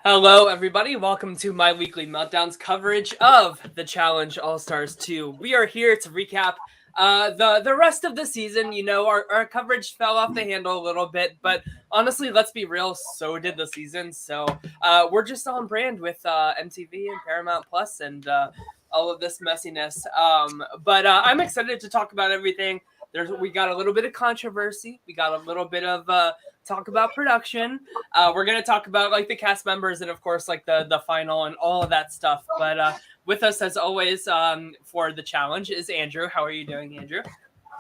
Hello, everybody. Welcome to my weekly Meltdowns coverage of the Challenge All-Stars 2. We are here to recap the rest of the season. You know, our coverage fell off the handle a little bit, but honestly, let's be real, so did the season. So we're just on brand with MTV and Paramount Plus and all of this messiness. But I'm excited to talk about everything. We got a little bit of controversy. We got a little bit of talk about production. We're gonna talk about like the cast members and of course like the final and all of that stuff. But with us as always for the challenge is Andrew. How are you doing, Andrew?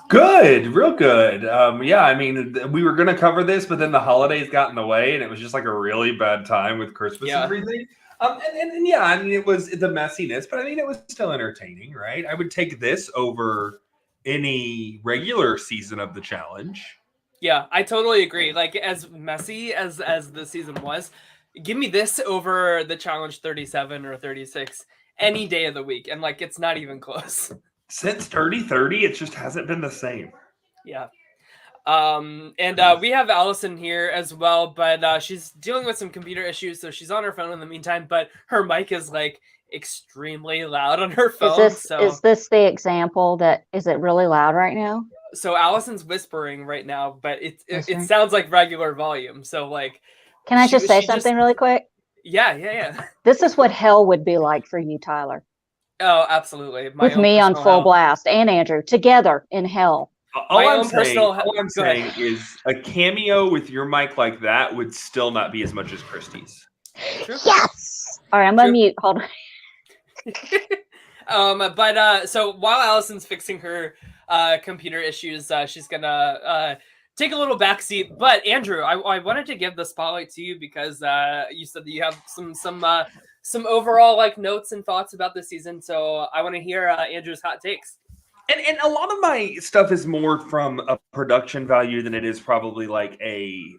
Good, real good. Yeah, I mean, we were gonna cover this, but then the holidays got in the way, and it was just like a really bad time with Christmas and everything. And yeah, I mean, it was the messiness, but I mean, it was still entertaining, right? I would take this over any regular season of the challenge. Yeah, I totally agree. Like as messy as the season was, give me this over the challenge 37 or 36 any day of the week, and like it's not even close. Since 30-30, it just hasn't been the same. Yeah. And we have Allison here as well, but she's dealing with some computer issues, so she's on her phone in the meantime, but her mic is like extremely loud on her phone. Is this the example that is it really loud right now? So Allison's whispering right now, but it sounds like regular volume. So like, can I just say something really quick? Yeah. This is what hell would be like for you, Tyler. Oh, absolutely. With me on full blast and Andrew together in hell. All I'm saying is a cameo with your mic like that would still not be as much as Christie's. True. Yes. All right, I'm on mute. Hold on. But so while Allison's fixing her computer issues, she's gonna take a little backseat. But Andrew, I wanted to give the spotlight to you because you said that you have some overall like notes and thoughts about this season. So I want to hear Andrew's hot takes. And a lot of my stuff is more from a production value than it is probably like a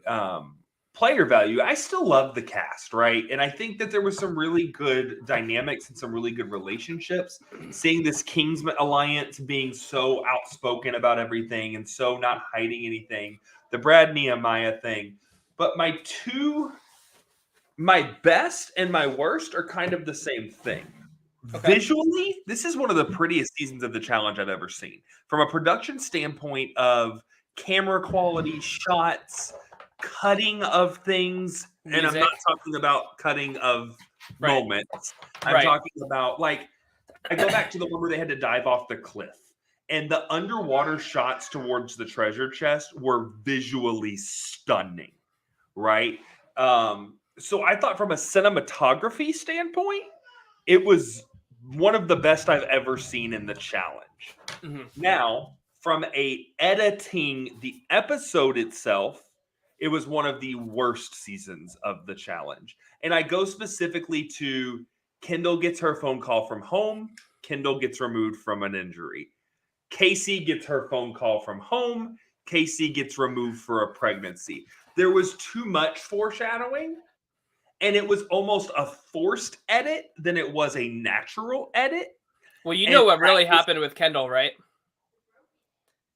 player value. I still love the cast, right? And I think that there was some really good dynamics and some really good relationships. Seeing this Kingsman alliance being so outspoken about everything and so not hiding anything. The Brad Nehemiah thing. But my best and my worst are kind of the same thing. Okay. Visually, this is one of the prettiest seasons of the challenge I've ever seen. From a production standpoint of camera quality, shots, cutting of things, music. And I'm not talking about cutting of moments. I'm talking about, like, I go back to the one where they had to dive off the cliff. And the underwater shots towards the treasure chest were visually stunning, right? So I thought from a cinematography standpoint, it was one of the best I've ever seen in the challenge. Mm-hmm. Now, from editing the episode itself, it was one of the worst seasons of the challenge. And I go specifically to Kendall gets her phone call from home. Kendall gets removed from an injury. Casey gets her phone call from home. Casey gets removed for a pregnancy. There was too much foreshadowing. And it was almost a forced edit than it was a natural edit. Well, you know what really happened with Kendall, right?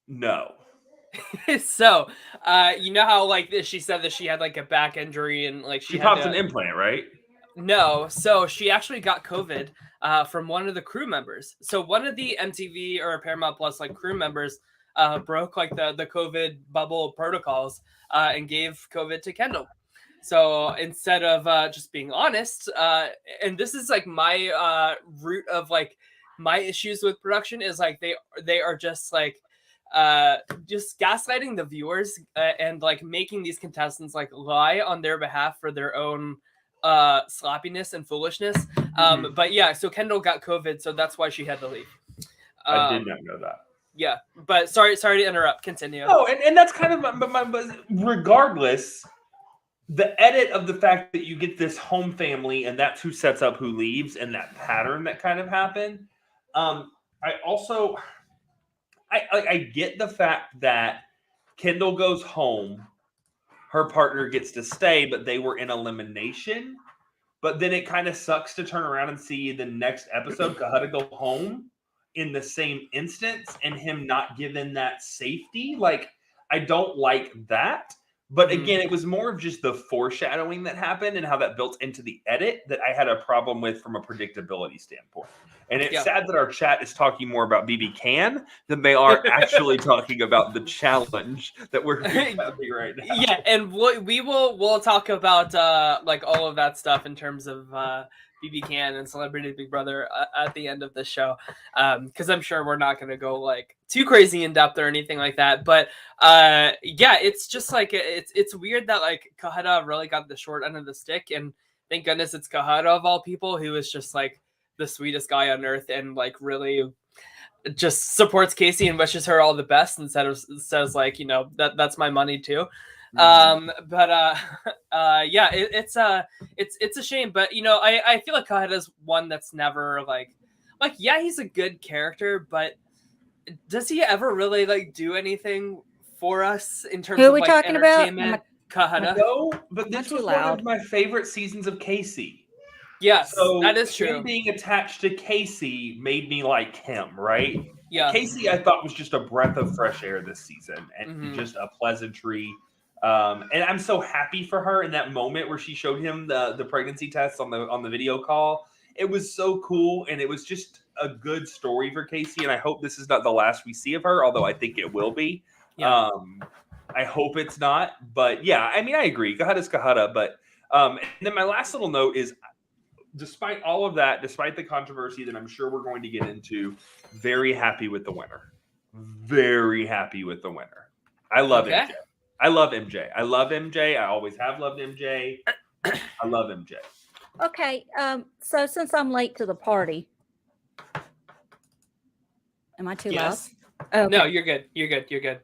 No. So, you know how like she said that she had like a back injury and like she popped an implant, right? No. So she actually got COVID from one of the crew members. So one of the MTV or Paramount Plus like crew members broke like the COVID bubble protocols and gave COVID to Kendall. So instead of just being honest, and this is like my root of like my issues with production is like they are just like just gaslighting the viewers and like making these contestants like lie on their behalf for their own sloppiness and foolishness. But yeah, so Kendall got COVID, so that's why she had to leave. I did not know that. Yeah, but sorry to interrupt. Continue. Oh, and that's kind of my regardless. The edit of the fact that you get this home family and that's who sets up who leaves and that pattern that kind of happened. I get the fact that Kendall goes home, her partner gets to stay, but they were in elimination. But then it kind of sucks to turn around and see the next episode Kahada go home in the same instance and him not given that safety. Like, I don't like that. But again, it was more of just the foreshadowing that happened and how that built into the edit that I had a problem with from a predictability standpoint. And it's sad that our chat is talking more about BB Can than they are actually talking about the challenge that we're having right now. Yeah, and we'll talk about like all of that stuff in terms of BB Can and Celebrity Big Brother at the end of the show, because I'm sure we're not going to go like too crazy in depth or anything like that. But yeah, it's just like it's weird that like Kahada really got the short end of the stick, and thank goodness it's Kahada of all people who is just like the sweetest guy on earth and like really just supports Casey and wishes her all the best instead of says like, you know, that's my money too. Yeah, it's a shame, but you know, I feel like Kahada's one that's never like yeah, he's a good character, but does he ever really like do anything for us in terms Who are of we like talking about? entertainment? Kahada. No, but Not this too was one loud. of my favorite seasons of Casey. Yes, So that is true. him being attached to Casey made me like him, right? Yeah. Casey, I thought, was just a breath of fresh air this season and just a pleasantry. And I'm so happy for her in that moment where she showed him the pregnancy test on the video call. It was so cool, and it was just a good story for Casey. And I hope this is not the last we see of her, although I think it will be. Yeah. I hope it's not, but yeah, I mean, I agree. Kahada's Kahada, but and then my last little note is, despite all of that, despite the controversy that I'm sure we're going to get into, very happy with the winner. Very happy with the winner. I love MJ. I love MJ. I love MJ. I always have loved MJ. I love MJ. Okay, so since I'm late to the party, am I too loud? Okay. No, you're good. You're good. You're good.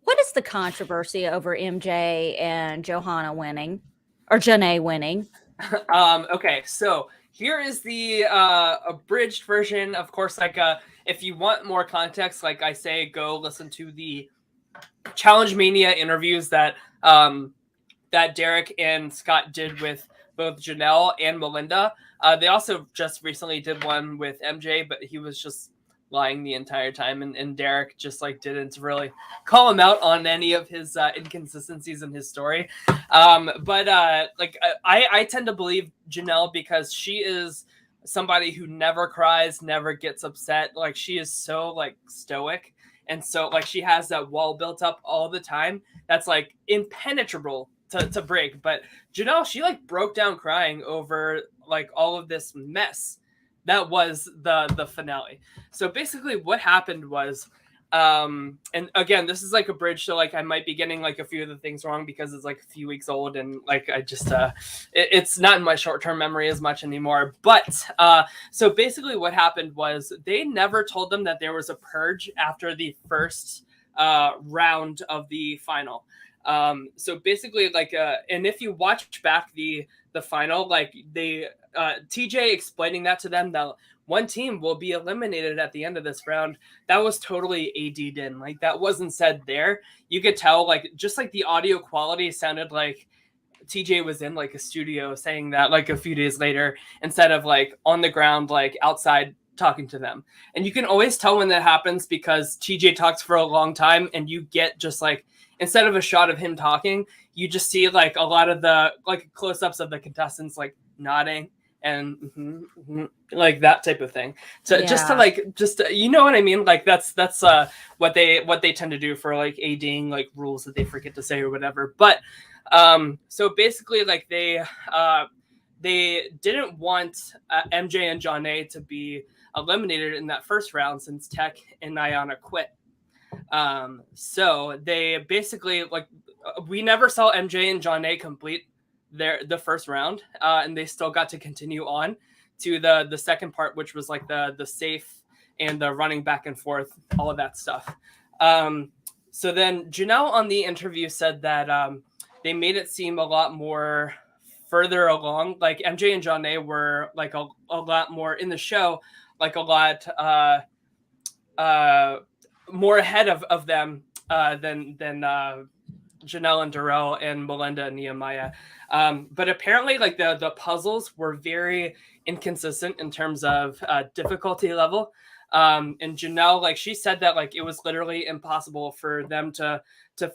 What is the controversy over MJ and Johanna winning, or Janae winning? Okay, so here is the abridged version. Of course, like if you want more context, like I say, go listen to the Challenge Mania interviews that that Derek and Scott did with both Janelle and Melinda. They also just recently did one with MJ, but he was just lying the entire time, and Derek just like didn't really call him out on any of his inconsistencies in his story. But like I tend to believe Janelle because she is somebody who never cries, never gets upset. Like she is so like stoic, and so like she has that wall built up all the time that's like impenetrable to break. But Janelle, she like broke down crying over like all of this mess that was the finale. So basically what happened was, and again, this is like a bridge, so like I might be getting like a few of the things wrong because it's like a few weeks old, and like I just it's not in my short-term memory as much anymore. But so basically what happened was they never told them that there was a purge after the first round of the final. So basically like and if you watch back the final, like they TJ explaining that to them that one team will be eliminated at the end of this round, that was totally AD'd in. Like that wasn't said there. You could tell like just like the audio quality sounded like TJ was in like a studio saying that like a few days later instead of like on the ground like outside talking to them. And you can always tell when that happens because TJ talks for a long time and you get just like instead of a shot of him talking, you just see like a lot of the like close-ups of the contestants like nodding and like that type of thing. So just to like you know what I mean? Like that's what they tend to do for like ADing like rules that they forget to say or whatever. But so basically like they didn't want MJ and Janae to be eliminated in that first round since Tech and Ayana quit. So they basically like we never saw MJ and Janae complete the first round, and they still got to continue on to the second part, which was like the safe and the running back and forth, all of that stuff. So then Janelle on the interview said that they made it seem a lot more further along. Like MJ and Janae were like a lot more in the show, like a lot more ahead of them than Janelle and Darrell and Melinda and Nehemiah. But apparently like the puzzles were very inconsistent in terms of difficulty level. And Janelle, like she said that like it was literally impossible for them to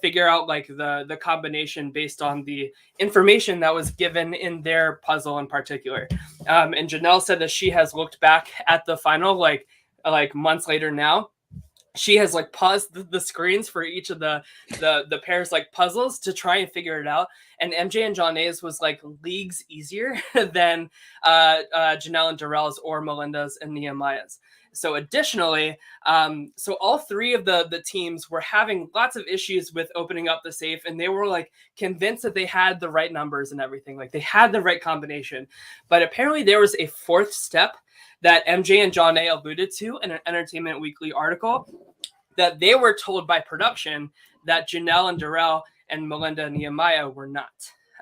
figure out like the combination based on the information that was given in their puzzle in particular. And Janelle said that she has looked back at the final like months later now. She has like paused the screens for each of the pairs like puzzles to try and figure it out. And MJ and Janae's was like leagues easier than Janelle and Darrell's or Melinda's and Nehemiah's. So additionally, so all three of the teams were having lots of issues with opening up the safe, and they were like convinced that they had the right numbers and everything, like they had the right combination. But apparently there was a fourth step that MJ and Janae alluded to in an Entertainment Weekly article that they were told by production that Janelle and Darrell and Melinda and Nehemiah were not.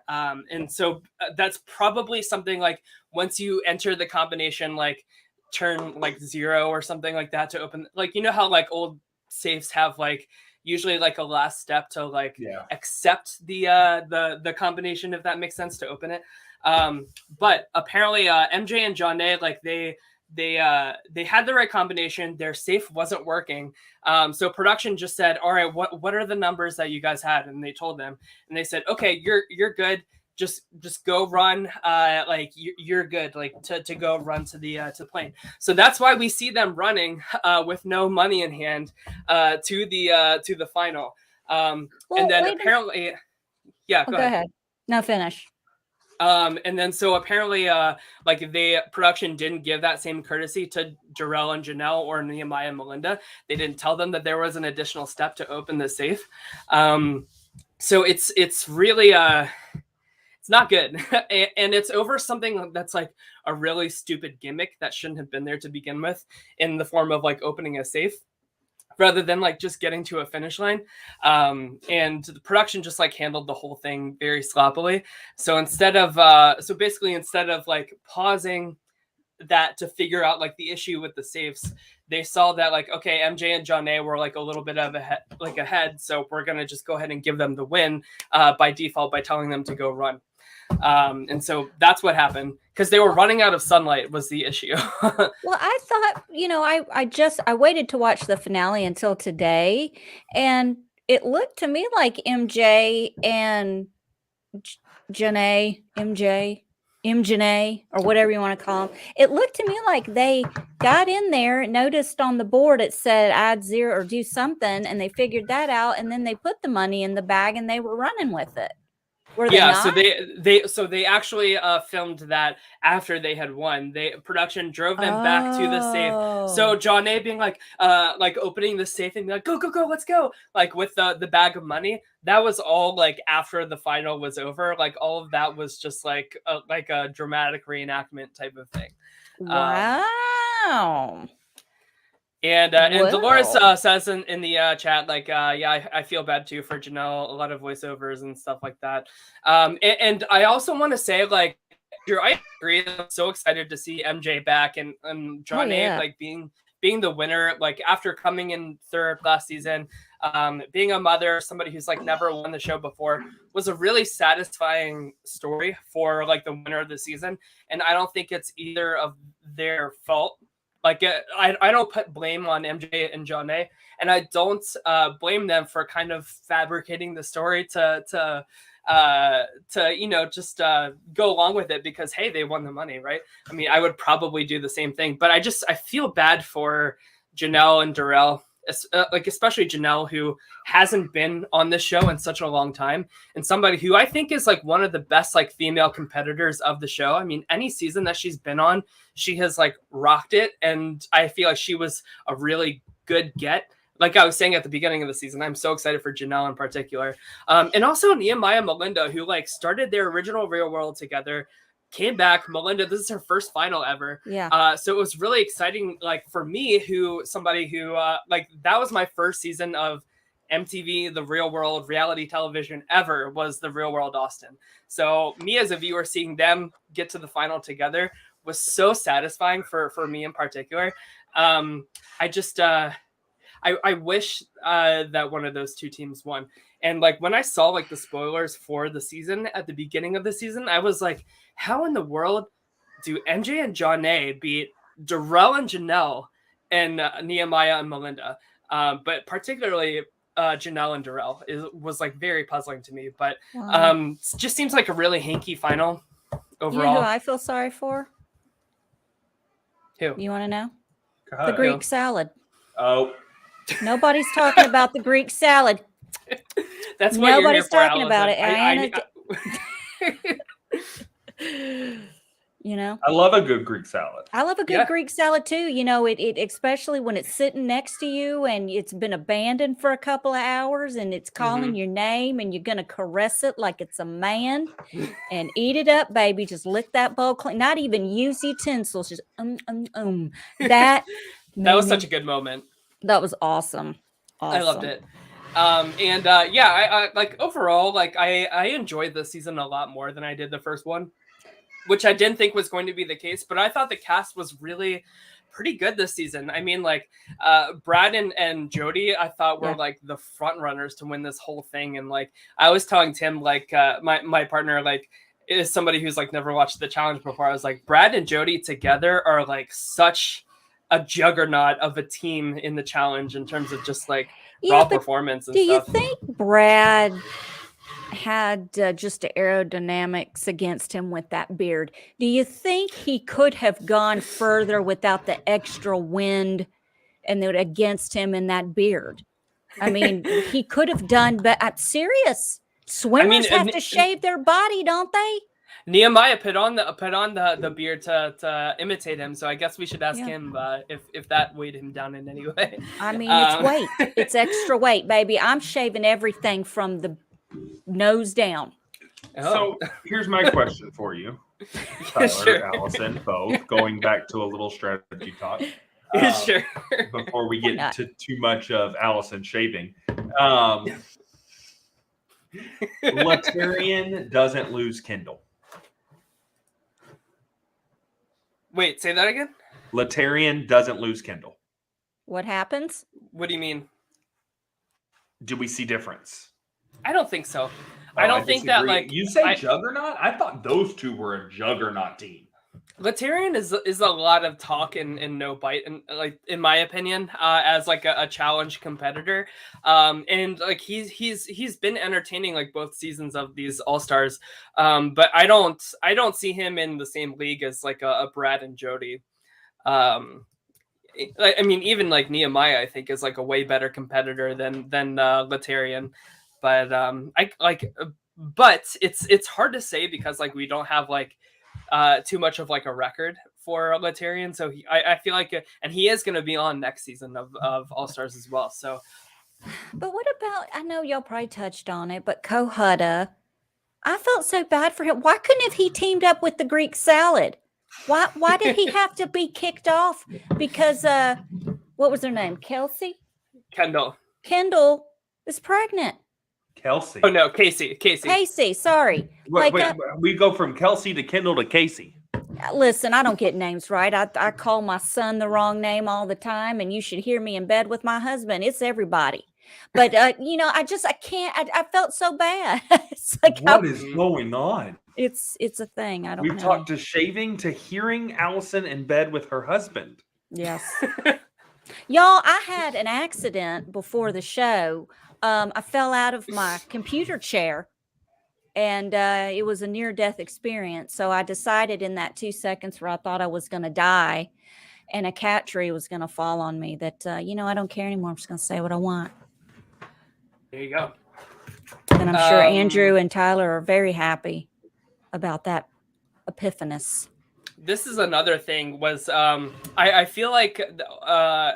And so that's probably something like once you enter the combination, like turn like 0 or something like that to open, like, you know how like old safes have like usually like a last step to like accept the combination, if that makes sense, to open it. But apparently MJ and Janae, like they had the right combination. Their safe wasn't working. So production just said, all right, what are the numbers that you guys had? And they told them, and they said, okay, you're good. Just go run. Like you're good. Like to go run to the plane. So that's why we see them running with no money in hand to the final. And then apparently, go ahead. No, finish. And then so apparently like the production didn't give that same courtesy to Darrell and Janelle or Nehemiah and Melinda. They didn't tell them that there was an additional step to open the safe. So it's really it's not good. And it's over something that's like a really stupid gimmick that shouldn't have been there to begin with, in the form of like opening a safe, rather than like just getting to a finish line. And the production just like handled the whole thing very sloppily. So instead of like pausing that to figure out like the issue with the safes, they saw that like, okay, MJ and Janae were like a little bit of ahead. So we're going to just go ahead and give them the win by default by telling them to go run. And so that's what happened, because they were running out of sunlight was the issue. Well, I thought, I waited to watch the finale until today, and it looked to me like MJ and Janae, or whatever you want to call them. It looked to me like they got in there, noticed on the board it said add 0 or do something, and they figured that out, and then they put the money in the bag and they were running with it. So they actually filmed that after they had won. Production drove them back to the safe. So Janae being like opening the safe and being like, go, let's go, like with the bag of money. That was all like after the final was over. Like all of that was just like a dramatic reenactment type of thing. Wow. And Dolores says in the chat, like, I feel bad too for Janelle, a lot of voiceovers and stuff like that. And I also want to say, like, I agree. I'm so excited to see MJ back and Janae like being the winner, like after coming in third last season, being a mother, somebody who's like never won the show before, was a really satisfying story for like the winner of the season. And I don't think it's either of their fault. Like I don't put blame on MJ and Janae, and I don't blame them for kind of fabricating the story to just go along with it because, hey, they won the money, right? I mean, I would probably do the same thing, but I feel bad for Janelle and Darrell, like especially Janelle, who hasn't been on this show in such a long time, and somebody who I think is like one of the best like female competitors of the show. I mean, any season that she's been on, she has like rocked it, and I feel like she was a really good get. Like I was saying at the beginning of the season, I'm so excited for Janelle in particular, and also Nehemiah and Melinda, who like started their original Real World together. Came back. Melinda, this is her first final ever. Yeah. So it was really exciting, like for me, somebody who like that was my first season of MTV, the Real World reality television ever, was the Real World Austin. So me as a viewer seeing them get to the final together was so satisfying for me in particular. I just I wish that one of those two teams won. And like when I saw like the spoilers for the season at the beginning of the season, I was like, how in the world do MJ and Janae beat Darrell and Janelle and Nehemiah and Melinda. But particularly Janelle and Darrell was like very puzzling to me. But just seems like a really hanky final overall. You know who I feel sorry for? Who? You want to know? God. The Greek salad. Oh, Nobody's talking about the Greek salad. That's what Nobody's you're here for, talking about it. You know, I love a good Greek salad. I love a good Greek salad too. You know, it especially when it's sitting next to you and it's been abandoned for a couple of hours and it's calling your name and you're gonna caress it like it's a man and eat it up, baby. Just lick that bowl clean. Not even use utensils. Just That was such a good moment. That was awesome. I loved it. I like overall, like I enjoyed this season a lot more than I did the first one, which I didn't think was going to be the case, but I thought the cast was really pretty good this season. I mean, like Brad and Jody, I thought were like the front runners to win this whole thing. And like I was telling Tim, like my partner, like is somebody who's like never watched the challenge before. I was like, Brad and Jody together are like such a juggernaut of a team in the challenge in terms of just like raw performance and stuff. Do you think Brad had just the aerodynamics against him with that beard? Do you think he could have gone further without the extra wind and then against him in that beard? I mean, he could have done, but I'm serious. Swimmers have to shave their body, don't they? Nehemiah put on the beard to imitate him, so I guess we should ask him if that weighed him down in any way. I mean, it's weight. It's extra weight, baby. I'm shaving everything from the nose down. So here's my question for you, Tyler, Allison, both, going back to a little strategy talk. Sure. Before we get to too much of Allison shaving. Latarian doesn't lose Kendall. Wait, say that again? Latarian doesn't lose Kendall. What happens? What do you mean? Do we see difference? I don't think so. I don't think that, like... You say juggernaut? I thought those two were a juggernaut team. Latarian is a lot of talk and no bite, and like in my opinion, as like a challenge competitor, and like he's been entertaining like both seasons of these All-Stars, but I don't see him in the same league as like a Brad and Jody. I mean, even like Nehemiah, I think is like a way better competitor than Latarian, but but it's hard to say because like we don't have like too much of like a record for Latarian, so I feel like and he is going to be on next season of All-Stars as well. So, but what about, I know y'all probably touched on it, but Kohutta, I felt so bad for him. Why couldn't have he teamed up with the Greek salad? Why did he have to be kicked off? Because what was her name? Kendall is pregnant. Kelsey. Oh no, Casey. Sorry. Wait, we go from Kelsey to Kendall to Casey. Listen, I don't get names right. I call my son the wrong name all the time, and you should hear me in bed with my husband. It's everybody. But you know, I can't. I felt so bad. It's like, what is going on? It's a thing. I don't know. We've talked to shaving to hearing Allison in bed with her husband. Yes. Y'all, I had an accident before the show. I fell out of my computer chair, and it was a near-death experience. So I decided in that 2 seconds where I thought I was going to die and a cat tree was going to fall on me that, you know, I don't care anymore. I'm just going to say what I want. There you go. And I'm sure Andrew and Tyler are very happy about that epiphanous. This is another thing was I feel like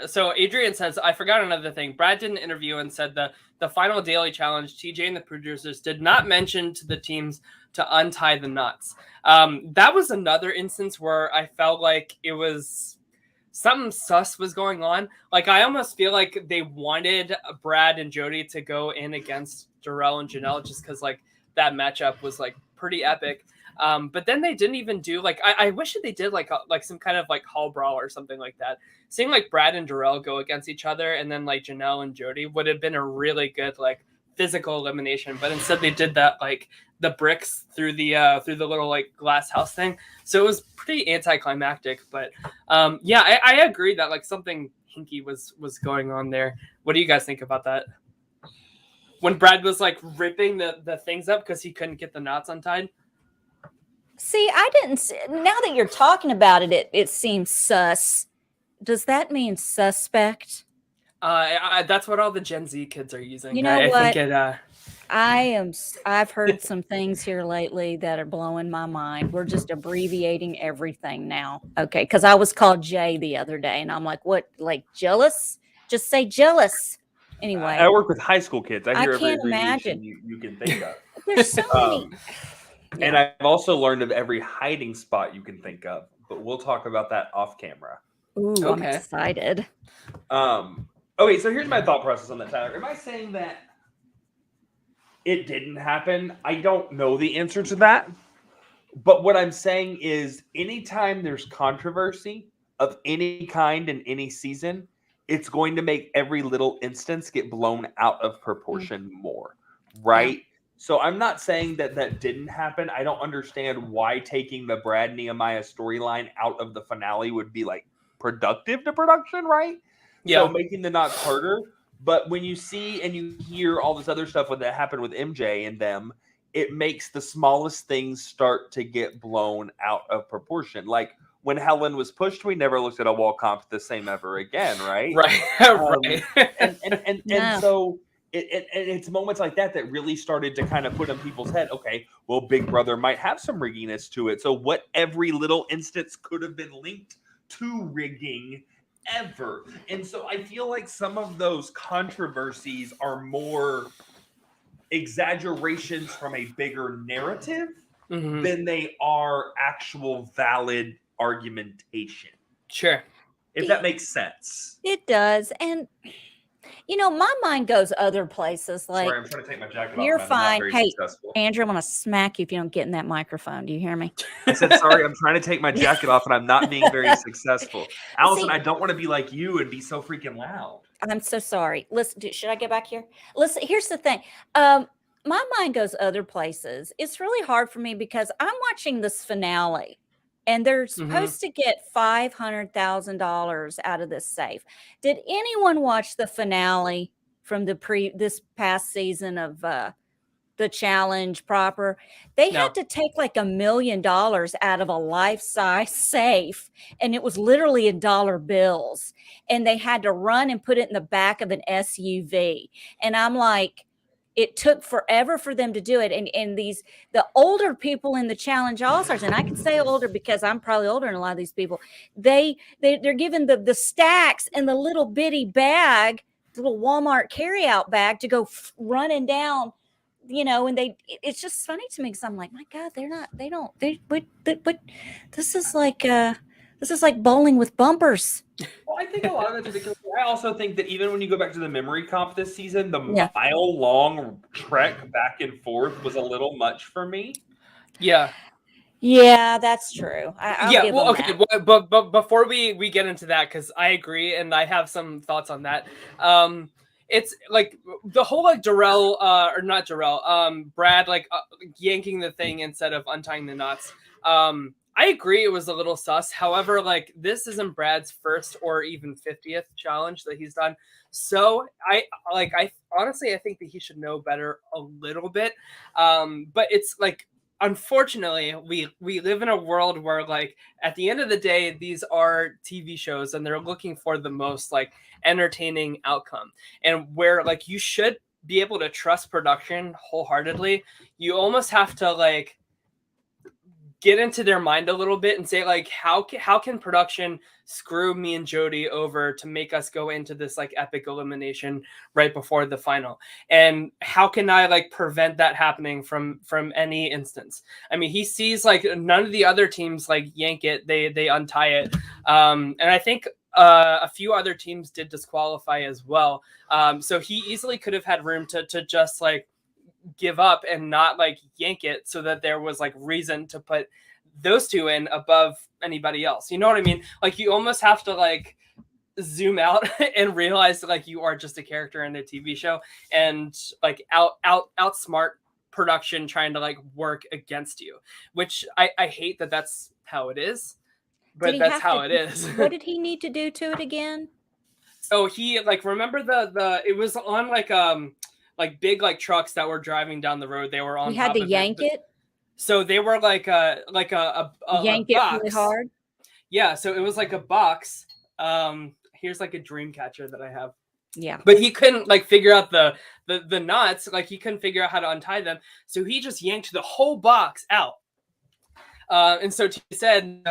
so Adrian says, I forgot another thing. Brad did an interview and said the final daily challenge, TJ and the producers did not mention to the teams to untie the knots. That was another instance where I felt like it was something sus was going on. Like I almost feel like they wanted Brad and Jody to go in against Darrell and Janelle just because like that matchup was like pretty epic. But then they didn't even do like I wish that they did like some kind of like hall brawl or something like that. Seeing like Brad and Darrell go against each other and then like Janelle and Jody would have been a really good like physical elimination. But instead they did that like the bricks through the little like glass house thing. So it was pretty anticlimactic. But I agree that like something hinky was going on there. What do you guys think about that? When Brad was like ripping the things up because he couldn't get the knots untied. See, I didn't see, now that you're talking about it, it seems sus. Does that mean suspect? That's what all the Gen Z kids are using. You know I what? think it, I've heard some things here lately that are blowing my mind. We're just abbreviating everything now. Okay. Cause I was called Jay the other day and I'm like, what, like jealous? Just say jealous. Anyway. I work with high school kids. I hear every can't abbreviation imagine. you can think of. There's so many. And I've also learned of every hiding spot you can think of, but we'll talk about that off camera. Ooh, Okay. I'm excited. Okay, so here's my thought process on that, Tyler. Am I saying that it didn't happen? I don't know the answer to that. But what I'm saying is anytime there's controversy of any kind in any season, it's going to make every little instance get blown out of proportion more, right? Yeah. So I'm not saying that that didn't happen. I don't understand why taking the Brad Nehemiah storyline out of the finale would be like productive to production, right? Yeah. So making the knots harder. But when you see and you hear all this other stuff that happened with MJ and them, it makes the smallest things start to get blown out of proportion. Like when Helen was pushed, we never looked at a wall comp the same ever again, right? Right. Right. And so it's moments like that that really started to kind of put in people's head, okay, well, Big Brother might have some rigginess to it. So what every little instance could have been linked to rigging ever. And so I feel like some of those controversies are more exaggerations from a bigger narrative than they are actual valid argumentation. Sure. If that makes sense. It does. And you know, my mind goes other places. Like, sorry, I'm trying to take my jacket off. You're fine. Hey, successful. Andrew, I'm going to smack you if you don't get in that microphone. Do you hear me? I said, sorry, I'm trying to take my jacket off and I'm not being very successful. Allison, I don't want to be like you and be so freaking loud. I'm so sorry. Listen, should I get back here? Listen, here's the thing. My mind goes other places. It's really hard for me because I'm watching this finale. And they're supposed to get $500,000 out of this safe. Did anyone watch the finale from this past season of the challenge proper? They had to take like $1 million out of a life-size safe, and it was literally in dollar bills. And they had to run and put it in the back of an SUV. And I'm like, it took forever for them to do it. And the older people in the Challenge All-Stars, and I can say older because I'm probably older than a lot of these people, they're given the stacks and the little bitty bag, the little Walmart carryout bag to go running down, you know, and it's just funny to me because I'm like, my God, this is like bowling with bumpers. Well, I think a lot of it's ridiculous. I also think that even when you go back to the memory comp this season, the mile-long trek back and forth was a little much for me. Yeah. Yeah, that's true. But before we get into that, because I agree and I have some thoughts on that. It's like the whole like Brad like yanking the thing instead of untying the knots. I agree it was a little sus. However, like this isn't Brad's first or even 50th challenge that he's done. So I honestly think that he should know better a little bit. But it's like, unfortunately, we live in a world where like at the end of the day, these are TV shows and they're looking for the most like entertaining outcome, and where like you should be able to trust production wholeheartedly. You almost have to like get into their mind a little bit and say like, how can production screw me and Jody over to make us go into this like epic elimination right before the final? And how can I like prevent that happening from any instance? I mean, he sees like none of the other teams like yank it, they untie it. And I think a few other teams did disqualify as well. So he easily could have had room to just like give up and not like yank it, so that there was like reason to put those two in above anybody else. You know what I mean? Like you almost have to like zoom out and realize that like you are just a character in a TV show, and like outsmart production trying to like work against you, which I hate that that's how it is, but that's how it is. What did he need to do to it again? So he like remember the it was on like big like trucks that were driving down the road. They were on We had top to of yank it. So they were like a Yank it box. really hard. Yeah, so it was like a box. Here's like a dream catcher that I have. Yeah. But he couldn't like figure out the knots. Like he couldn't figure out how to untie them. So he just yanked the whole box out. And so he said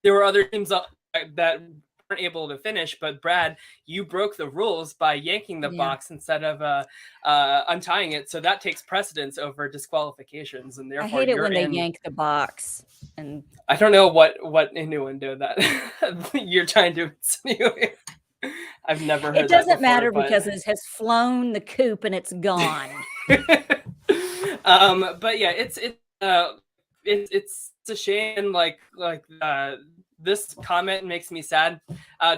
there were other teams that weren't able to finish, but Brad, you broke the rules by yanking the box instead of untying it. So that takes precedence over disqualifications, and therefore I hate it when they yank the box. And I don't know what innuendo that you're trying to insinuate. I've never heard that. It doesn't before, matter but... because it has flown the coop and it's gone. But yeah, it's a shame. Like this comment makes me sad.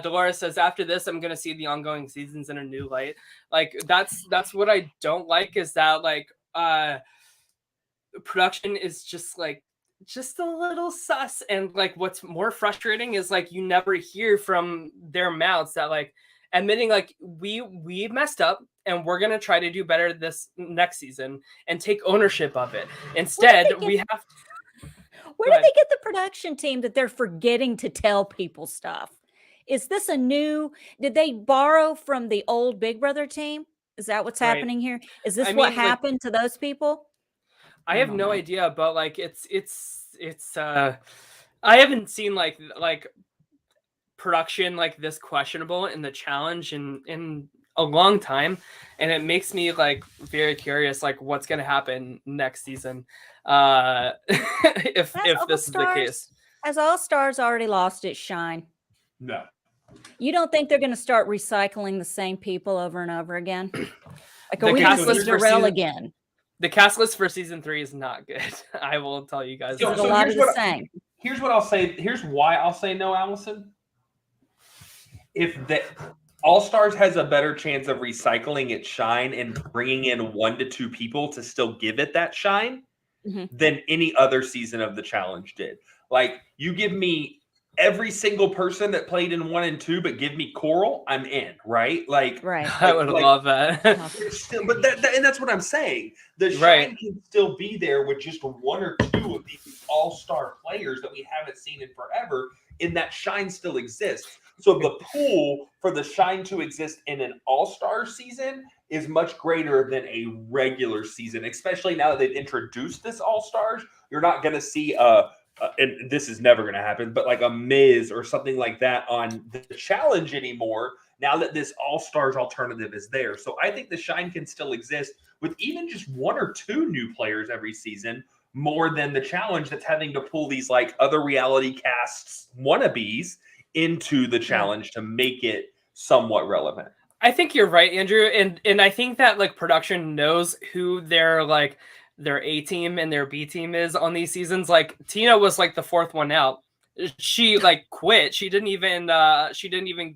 Dolores says, after this, I'm gonna see the ongoing seasons in a new light. Like that's what I don't like is that like production is just a little sus, and like what's more frustrating is like you never hear from their mouths that like admitting like we messed up and we're gonna try to do better this next season and take ownership of it. Instead, we have to... Where did they get the production team that they're forgetting to tell people stuff? Is this did they borrow from the old Big Brother team? Is that what's happening here? Is this what happened to those people? I have no idea, but like it's I haven't seen like production like this questionable in the challenge in a long time, and it makes me like very curious like what's gonna happen next season if this is the case. Has All Stars already lost its shine? No. You don't think they're going to start recycling the same people over and over again? Like, are we cast going to list see for Darrell season- again? The cast list for season 3 is not good. I will tell you guys. It's a lot of the same. Here's what I'll say. Here's why I'll say no, Allison. If the All Stars has a better chance of recycling its shine and bringing in 1 to 2 people to still give it that shine than any other season of the challenge did. Like, you give me every single person that played in 1 and 2, but give me Coral, I'm in, right? Like, I would love that. Still, but and that's what I'm saying. The shine can still be there with just 1 or 2 of these all-star players that we haven't seen in forever, and that shine still exists. So the pool for the shine to exist in an all-star season is much greater than a regular season, especially now that they've introduced this all-stars. You're not going to see and this is never going to happen, but like a Miz or something like that on the challenge anymore, now that this all-stars alternative is there. So I think the shine can still exist with even just 1 or 2 new players every season, more than the challenge that's having to pull these like other reality casts wannabes into the challenge to make it somewhat relevant. I think you're right, Andrew, and I think that like production knows who their A team and their B team is on these seasons. Like Tina was like the 4th one out. She like quit. She didn't even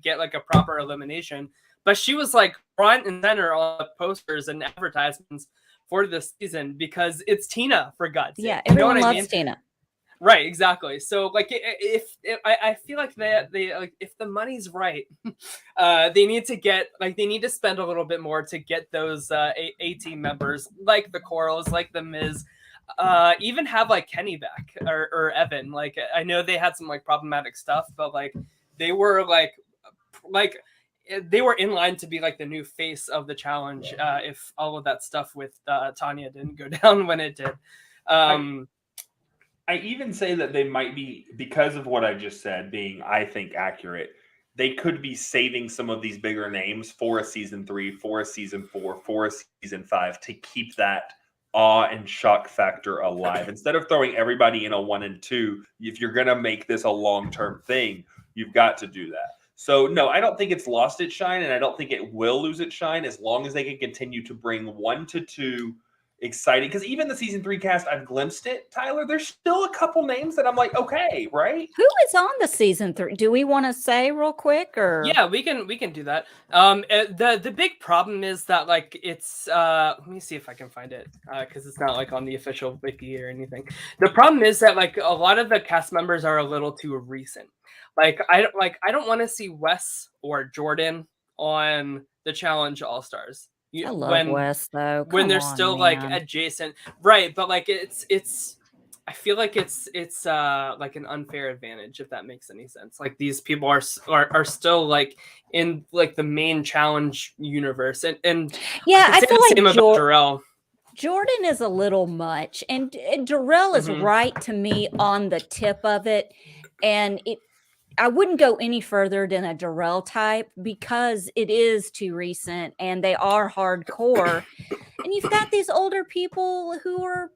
get like a proper elimination, but she was like front and center on the posters and advertisements for this season because it's Tina, for God's sake. Yeah, everyone loves Tina. Right, exactly. So, like, if I feel like they like if the money's right, they need to spend a little bit more to get those A team members, like the Corals, like the Miz, even have like Kenny back or Evan. Like, I know they had some like problematic stuff, but like they were like they were in line to be like the new face of the challenge if all of that stuff with Tanya didn't go down when it did. I even say that they might be, because of what I just said, being, I think, accurate, they could be saving some of these bigger names for a season 3, for a season 4, for a season 5 to keep that awe and shock factor alive. Instead of throwing everybody in a 1 and 2, if you're going to make this a long-term thing, you've got to do that. So, no, I don't think it's lost its shine, and I don't think it will lose its shine as long as they can continue to bring 1 to 2 exciting because even the season 3 cast, I've glimpsed it. Tyler, there's still a couple names that I'm like, okay, right? Who is on the season 3? Do we want to say real quick or? Yeah, we can do that. The big problem is that like it's let me see if I can find it because it's not like on the official wiki or anything. The problem is that like a lot of the cast members are a little too recent. Like I don't want to see Wes or Jordan on the Challenge All Stars. I love Wes though. When they're still like adjacent, right? But like it's I feel like it's like an unfair advantage, if that makes any sense. Like these people are still like in like the main challenge universe, and yeah, I feel like Darrell. Jordan is a little much, and Darrell is right to me on the tip of it, and I wouldn't go any further than a Darrell type because it is too recent and they are hardcore, and you've got these older people who are.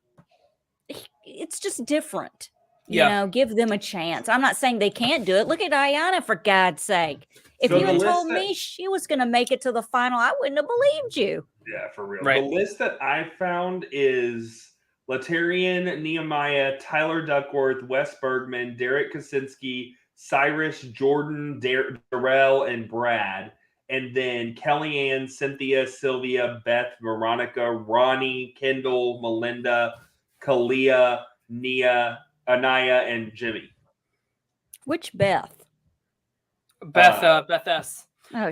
It's just different. You know, give them a chance. I'm not saying they can't do it. Look at Ayanna, for God's sake. If you had told me she was going to make it to the final, I wouldn't have believed you. Yeah, for real. Right. The list that I found is Latarian Nehemiah, Tyler Duckworth, Wes Bergman, Derek Kaczynski, Cyrus, Jordan, Darrell, and Brad. And then Kellyanne, Cynthia, Sylvia, Beth, Veronica, Ronnie, Kendall, Melinda, Kalia, Nia, Anaya, and Jimmy. Which Beth? Beth S. Oh,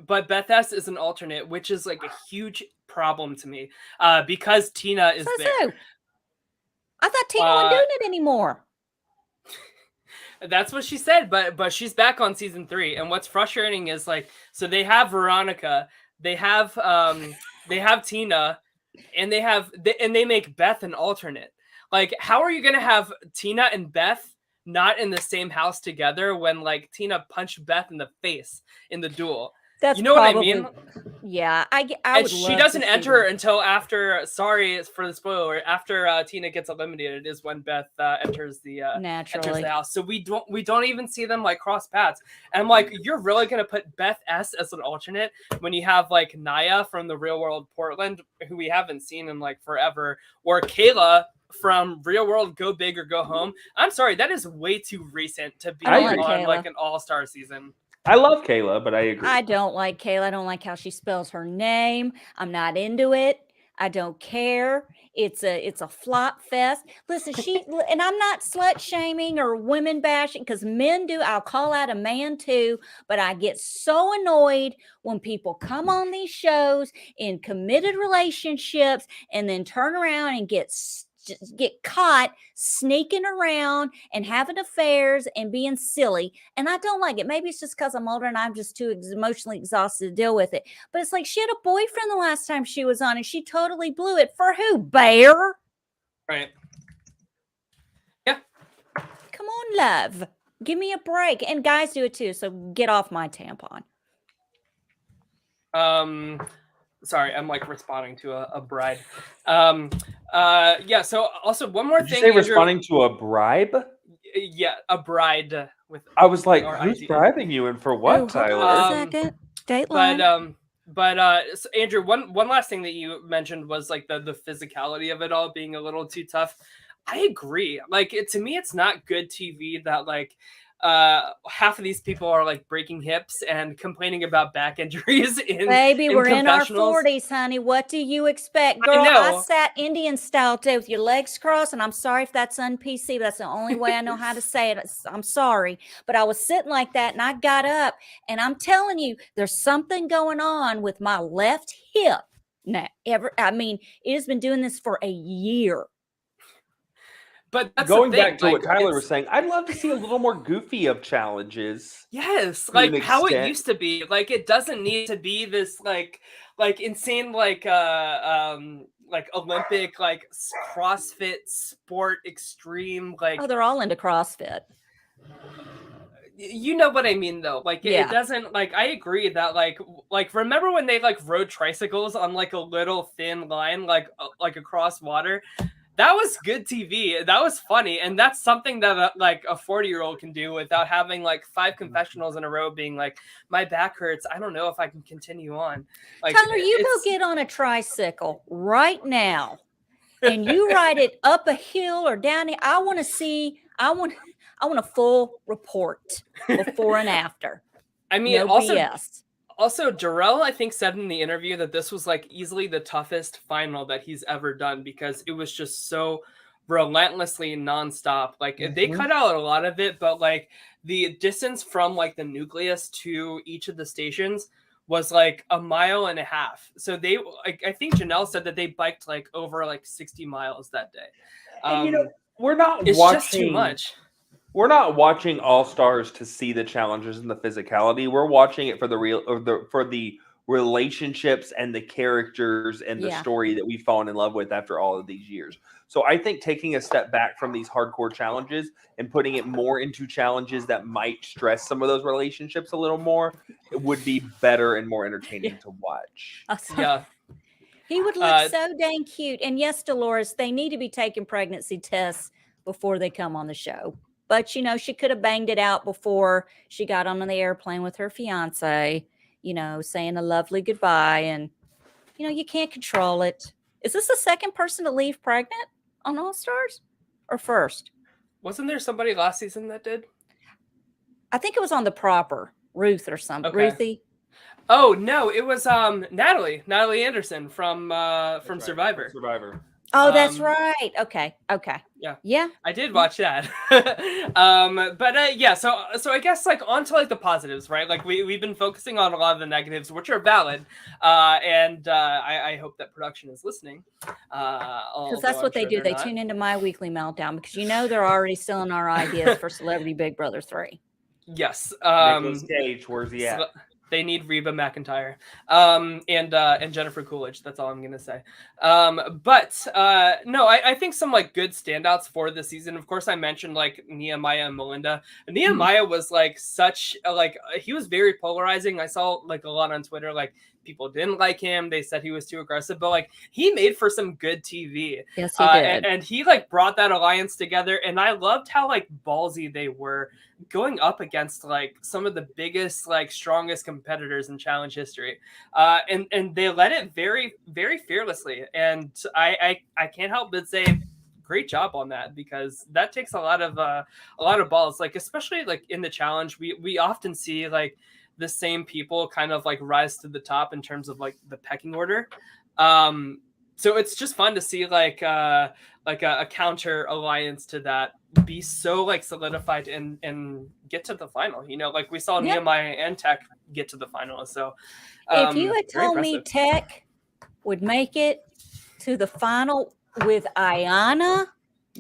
but Beth S is an alternate, which is like a huge problem to me. Because Tina is there. I thought Tina wasn't doing it anymore. That's what she said, but she's back on season 3. And what's frustrating is like, so they have Veronica, they have Tina. And they make Beth an alternate. Like, how are you gonna have Tina and Beth not in the same house together when like Tina punched Beth in the face in the duel? That's what I mean? Yeah, I and she doesn't enter until after. Sorry for the spoiler. After Tina gets eliminated is when Beth enters the house. So we don't even see them like cross paths. And I'm like, you're really gonna put Beth S as an alternate when you have like Naya from the Real World Portland, who we haven't seen in like forever, or Kayla from Real World Go Big or Go Home. I'm sorry, that is way too recent to be on like an all-star season. I love Kayla, but I agree. I don't like Kayla. I don't like how she spells her name. I'm not into it. I don't care. It's a flop fest. Listen, and I'm not slut shaming or women bashing because men do. I'll call out a man too, but I get so annoyed when people come on these shows in committed relationships and then turn around and get caught sneaking around and having affairs and being silly. And I don't like it. Maybe it's just because I'm older and I'm just too emotionally exhausted to deal with it. But it's like she had a boyfriend the last time she was on and she totally blew it. For who? Bear? Right. Yeah. Come on, love. Give me a break. And guys do it too. So get off my tampon. Sorry, I'm like responding to a bride. Yeah. So also one more thing. Did you say responding to a bribe? Yeah, a bride with. I was like, who's bribing you and for what, Tyler? Hold on a second. Dateline. So Andrew, one last thing that you mentioned was like the physicality of it all being a little too tough. I agree. Like to me, it's not good TV that like half of these people are like breaking hips and complaining about back injuries we're in our 40s, honey. What do you expect? Girl, I sat Indian style today with your legs crossed, and I'm sorry if that's un-PC, but that's the only way I know how to say it. I'm sorry, but I was sitting like that and I got up, and I'm telling you, there's something going on with my left hip now. It has been doing this for a year. But that's going back to what Tyler was saying, I'd love to see a little more goofy of challenges. Yes, like how it used to be. Like it doesn't need to be this like insane like Olympic like CrossFit sport extreme like. Oh, they're all into CrossFit. You know what I mean though. Like it doesn't like. I agree that like remember when they like rode tricycles on like a little thin line like across water. that was good TV. That was funny, and that's something that like a 40-year-old can do without having like 5 confessionals in a row being like, my back hurts, I don't know if I can continue on. Like, Tyler, you go get on a tricycle right now and you ride it up a hill or down it. I want a full report before and after. I mean, no also BS. Also, Jarrell, I think, said in the interview that this was like easily the toughest final that he's ever done because it was just so relentlessly nonstop. Like they cut out a lot of it, but like the distance from like the nucleus to each of the stations was like 1.5 miles. So they, like, I think Janelle said that they biked like over like 60 miles that day. And, we're not it's watching, just too much. We're not watching All Stars to see the challenges and the physicality. We're watching it for the relationships and the characters and the story that we've fallen in love with after all of these years. So I think taking a step back from these hardcore challenges and putting it more into challenges that might stress some of those relationships a little more, it would be better and more entertaining to watch. Yeah. He would look so dang cute. And yes, Dolores, they need to be taking pregnancy tests before they come on the show. But, you know, she could have banged it out before she got on the airplane with her fiance, you know, saying a lovely goodbye. And, you know, you can't control it. Is this the second person to leave pregnant on All Stars or first? Wasn't there somebody last season that did? I think it was on the proper Ruth or something. Okay. Ruthie. Oh, no, it was Natalie Anderson from Survivor. Oh, that's right. Okay. Yeah. I did watch that. Yeah. So I guess like on to like the positives, right? Like we've been focusing on a lot of the negatives, which are valid. I hope that production is listening. Because that's what they do. They tune into My Weekly Meltdown because you know they're already selling our ideas for Celebrity Big Brother 3. Yes. Nicolas Cage, where's he at? They need Reba McEntire and Jennifer Coolidge. That's all I'm gonna say. No, I think some like good standouts for the season. Of course, I mentioned like Nehemiah and Melinda. Nehemiah was like he was very polarizing. I saw like a lot on Twitter, like people didn't like him. They said he was too aggressive, but like he made for some good TV. Yes, he did. And he like brought that alliance together. And I loved how like ballsy they were going up against like some of the biggest, like strongest competitors in challenge history. And they led it very, very fearlessly. And I can't help but say great job on that, because that takes a lot of balls, like especially like in the challenge, we often see like the same people kind of like rise to the top in terms of like the pecking order. So it's just fun to see like a counter alliance to that be so like solidified and get to the final, you know, like we saw Nehemiah and Tech get to the final. So if you had told me Tech would make it to the final with Ayanna,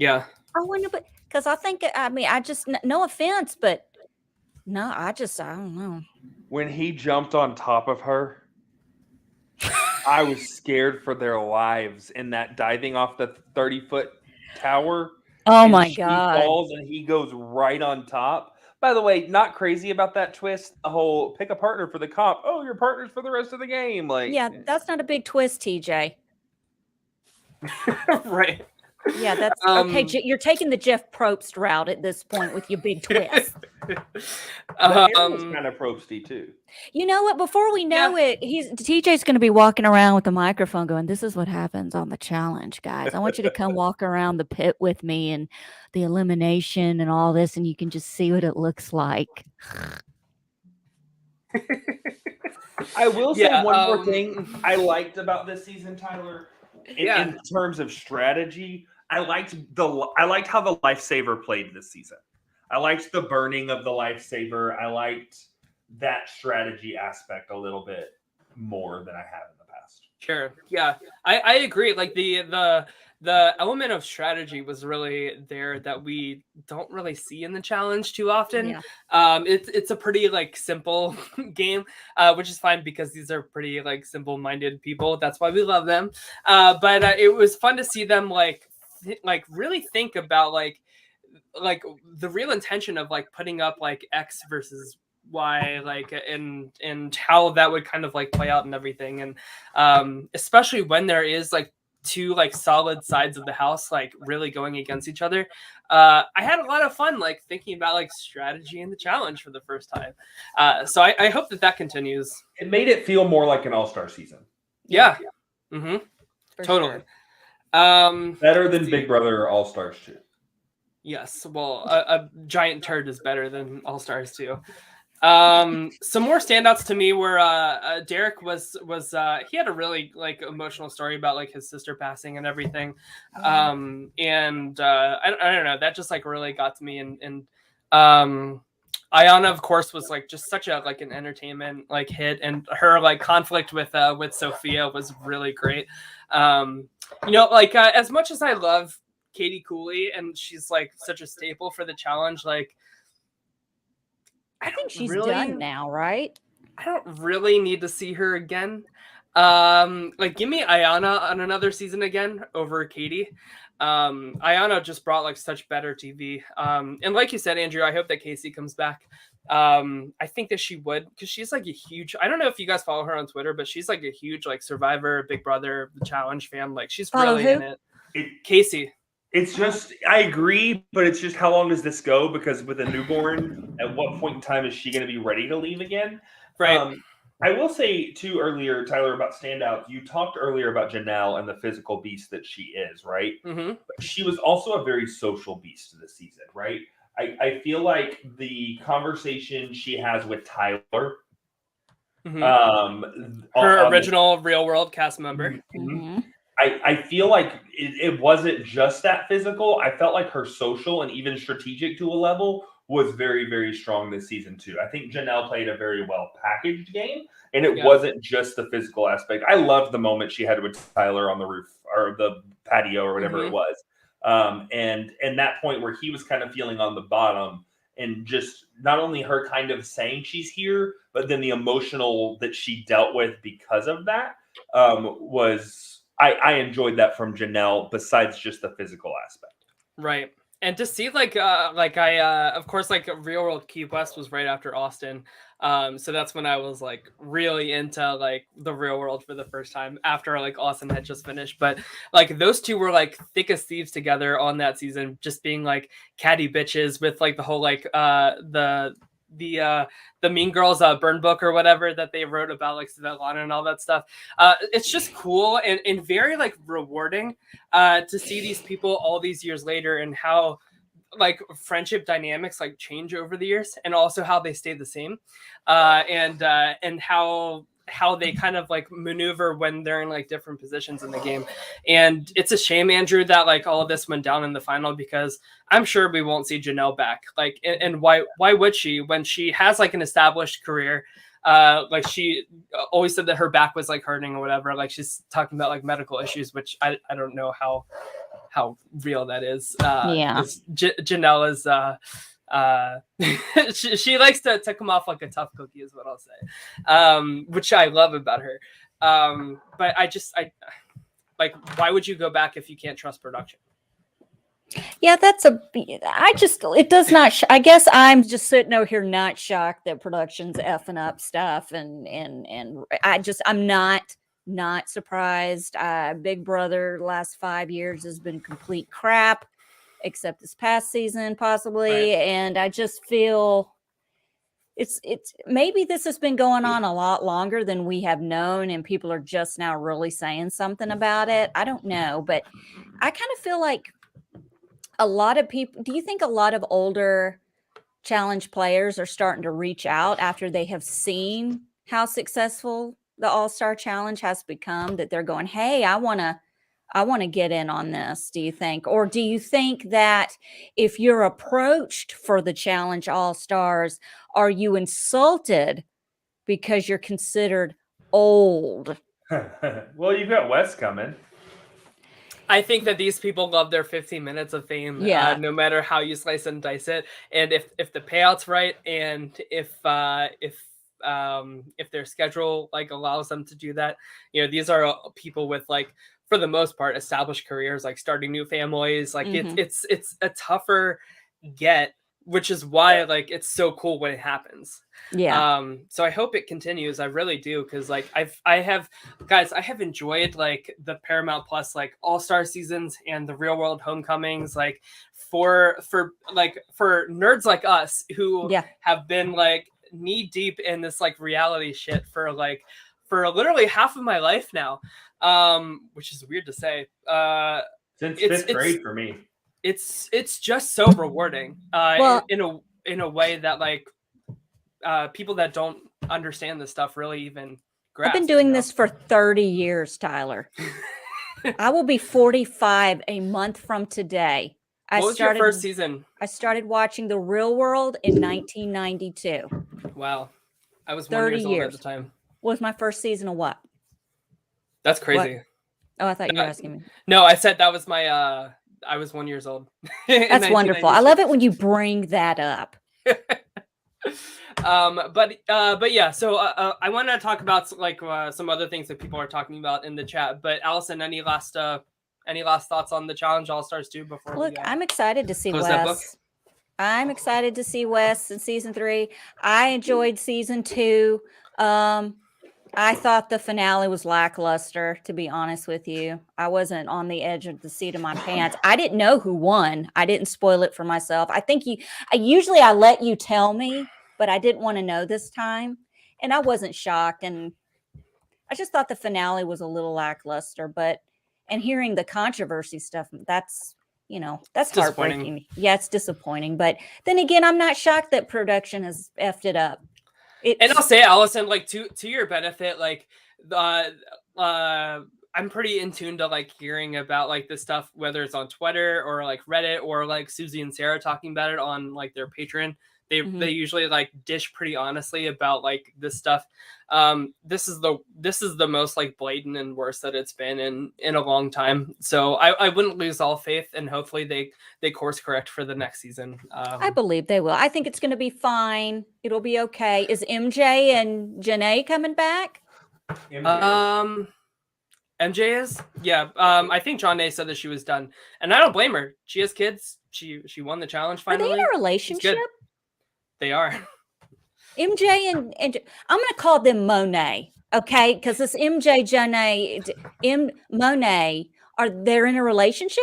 I wouldn't have, because I think, I just, no offense, but no, I don't know. When he jumped on top of her, I was scared for their lives in that diving off the 30-foot tower. Oh my God. He falls and he goes right on top. By the way, not crazy about that twist. The whole pick a partner for the comp. Oh, your partner's for the rest of the game. Like, yeah, that's not a big twist, TJ. Right. Yeah, that's okay. You're taking the Jeff Probst route at this point with your big twist. Aaron was kind of Probsty too. You know what? Before we know it, TJ's going to be walking around with a microphone going, "This is what happens on the challenge, guys. I want you to come walk around the pit with me and the elimination and all this, and you can just see what it looks like." I will say one more thing I liked about this season, Tyler. In terms of strategy, I liked how the lifesaver played this season. I liked the burning of the lifesaver. I liked that strategy aspect a little bit more than I have in the past. Sure. Yeah, I agree. Like the element of strategy was really there that we don't really see in the challenge too often. Yeah. It's a pretty like simple game, which is fine because these are pretty like simple-minded people. That's why we love them. But it was fun to see them like really think about like the real intention of like putting up like X versus Y, like and how that would kind of like play out and everything. And especially when there is like two like solid sides of the house like really going against each other. I had a lot of fun like thinking about like strategy in the challenge for the first time. So I hope that continues. It made it feel more like an all-star season. Yeah. Mm-hmm. Totally. Sure. Better than Big Brother or All Stars 2. Yes. Well, a giant turd is better than All Stars 2. Some more standouts to me were Derek was he had a really like emotional story about like his sister passing and everything. I don't know, that just like really got to me. And Ayanna, of course, was like just such a like an entertainment like hit, and her like conflict with Sophia was really great. Like as much as I love Katie Cooley and she's like such a staple for the challenge, like I think she's done now, right? I don't really need to see her again. Like give me Ayanna on another season again over Katie. Ayanna just brought like such better TV. And like you said, Andrew, I hope that Casey comes back. I think that she would, because she's like a huge, I don't know if you guys follow her on Twitter, but she's like a huge like Survivor, Big Brother, the challenge fan. Like she's really in it. Casey. It's just, I agree, but it's just how long does this go? Because with a newborn, at what point in time is she going to be ready to leave again? Right. I will say too earlier, Tyler, about standouts. You talked earlier about Janelle and the physical beast that she is, right? Mm-hmm. But she was also a very social beast this season, right? I feel like the conversation she has with Tyler, her original Real World cast member. Mm-hmm. I feel like it wasn't just that physical. I felt like her social and even strategic to a level was very, very strong this season too. I think Janelle played a very well packaged game, and it wasn't just the physical aspect. I loved the moment she had with Tyler on the roof or the patio or whatever it was. And that point where he was kind of feeling on the bottom, and just not only her kind of saying she's here, but then the emotional that she dealt with because of that was... I enjoyed that from Janelle, besides just the physical aspect. Right. And to see of course, like Real World Key West was right after Austin. So that's when I was like really into like the real world for the first time after like Austin had just finished. But like those two were like thick as thieves together on that season, just being like catty bitches with like the whole like the Mean Girls burn book or whatever that they wrote about like Svetlana and all that stuff. It's just cool and very like rewarding to see these people all these years later, and how like friendship dynamics like change over the years, and also how they stay the same, and how they kind of like maneuver when they're in like different positions in the game. And it's a shame, Andrew, that like all of this went down in the final, because I'm sure we won't see Janelle back. Like, and why would she, when she has like an established career? Like she always said that her back was like hurting or whatever. Like she's talking about like medical issues, which I don't know how real that is. Janelle is, she likes to come off like a tough cookie is what I'll say, which I love about her. But I like, why would you go back if you can't trust production? Yeah, it does not, I guess I'm just sitting over here not shocked that production's effing up stuff. And I'm not surprised. Big Brother last 5 years has been complete crap, except this past season possibly. Right. And I just feel it's maybe this has been going on a lot longer than we have known, and people are just now really saying something about it. I don't know, but I kind of feel like a lot of people, do you think a lot of older challenge players are starting to reach out after they have seen how successful the All-Star Challenge has become, that they're going, hey, I want to get in on this, do you think? Or do you think that if you're approached for the Challenge All-Stars, are you insulted because you're considered old? Well, you've got Wes coming. I think that these people love their 15 minutes of fame, no matter how you slice and dice it. And if the payout's right, and if their schedule like allows them to do that, these are people with like, for the most part, established careers, like starting new families. Like it's a tougher get which is why like it's so cool when it happens. Yeah. So I hope it continues. I really do, because like I have enjoyed like the Paramount Plus like All-Star seasons and the Real World Homecomings, like for nerds like us who have been like knee deep in this like reality shit for literally half of my life now, which is weird to say. Since fifth grade for me. It's just so rewarding in a way that like people that don't understand this stuff really even grasp. I've been doing this for 30 years, Tyler. I will be 45 a month from today. What was your first season? I started watching The Real World in 1992. Wow. I was 1 year old at the time. What was my first season of what? That's crazy. What? Oh, I thought you were asking me. No, I said that was my I was 1 year old. That's wonderful. I love it when you bring that up. But yeah, so I want to talk about like some other things that people are talking about in the chat. But Allison, any last thoughts on the Challenge All-Stars 2 before Look, I'm excited to see close that book? Wes. I'm excited to see Wes in season 3. I enjoyed season 2. I thought the finale was lackluster, to be honest with you. I wasn't on the edge of the seat of my pants. I didn't know who won. I didn't spoil it for myself. I think I usually let you tell me, but I didn't want to know this time. And I wasn't shocked. And I just thought the finale was a little lackluster, and hearing the controversy stuff, that's heartbreaking. Yeah, it's disappointing. But then again, I'm not shocked that production has effed it up. And I'll say, Allison, like to your benefit, like I'm pretty in tune to like hearing about like this stuff, whether it's on Twitter or like Reddit or like Susie and Sarah talking about it on like their Patreon. They usually like dish pretty honestly about like this stuff. This is the most like blatant and worst that it's been in a long time. So I wouldn't lose all faith, and hopefully they course correct for the next season. I believe they will. I think it's going to be fine. It'll be okay. Is MJ and Janae coming back? MJ is, yeah. I think Janae said that she was done, and I don't blame her. She has kids. She won the challenge finally. Are they in a relationship? They are. MJ and I'm going to call them Monet, okay? Because this MJ, Janae, Monet, they're in a relationship?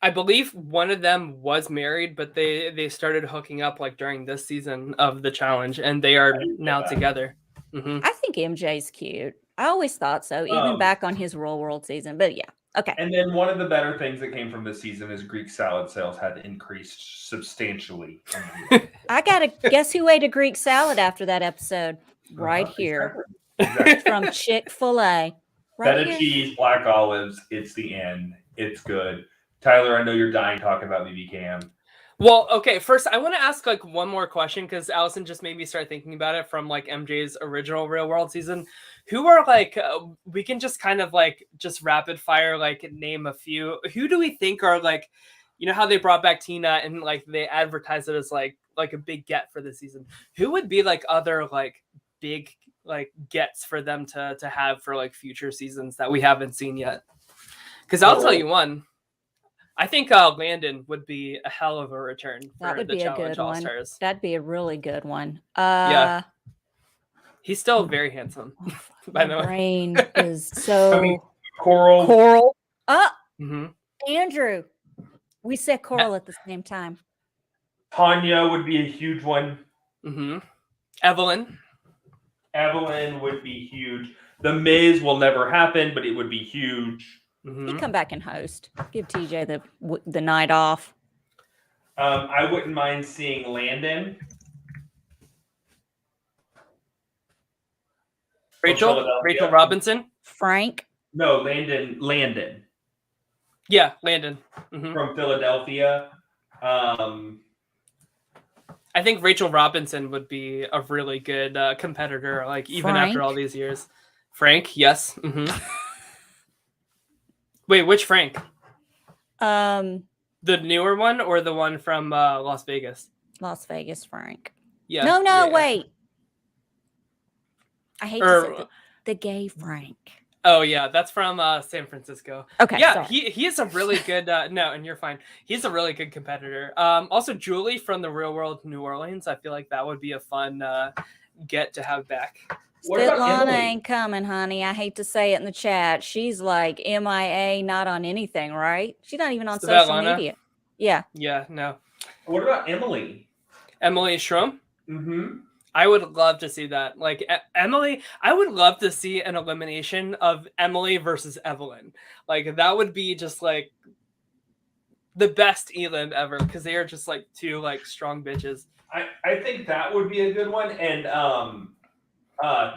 I believe one of them was married, but they started hooking up like during this season of the challenge, and they are now together. Mm-hmm. I think MJ's cute. I always thought so, even back on his Real World season. But yeah, okay. And then one of the better things that came from this season is Greek salad sales had increased substantially. I gotta guess who ate a Greek salad after that episode? Right here. Exactly. From Chick-fil-A. Feta cheese, black olives. It's the end. It's good. Tyler, I know you're dying talking about BB Cam. Well, okay. First, I want to ask like one more question, because Allison just made me start thinking about it from like MJ's original Real World season. Who are like we can just kind of like just rapid fire like name a few. Who do we think are like, you know how they brought back Tina and like they advertised it as like a big get for this season? Who would be like other like big like gets for them to have for like future seasons that we haven't seen yet? Because I'll tell you one. I think Landon would be a hell of a return for the Challenge All-Stars. That'd be a really good one. Yeah. He's still very handsome, by the way. My brain is so... Coral. Andrew. We said Coral at the same time. Tanya would be a huge one. Mm-hmm. Evelyn would be huge. The Miz will never happen, but it would be huge. Mm-hmm. He'd come back and host. Give TJ the night off. I wouldn't mind seeing Landon. Rachel Robinson. Frank. No, Landon. Yeah, Landon. Mm-hmm. From Philadelphia. I think Rachel Robinson would be a really good competitor, like even after all these years. Frank, yes. Mm-hmm. Wait, which Frank? The newer one or the one from Las Vegas? Las Vegas Frank. Yeah. No, wait. I hate to say the gay Frank. Oh yeah, that's from San Francisco. Okay, Yeah, sorry. he is a really good no, and you're fine. He's a really good competitor. Also Julie from the Real World New Orleans. I feel like that would be a fun get to have back. What about Svetlana Emily? ain't coming, honey. I hate to say it in the chat. She's like MIA, not on anything, right? She's not even on social Svetlana? media. Yeah. Yeah, no. What about Emily? Emily Schrum? Mm-hmm. I would love to see that. Like Emily, I would love to see an elimination of Emily versus Evelyn. Like that would be just like the best elim ever because they are just like two like strong bitches. I think that would be a good one. And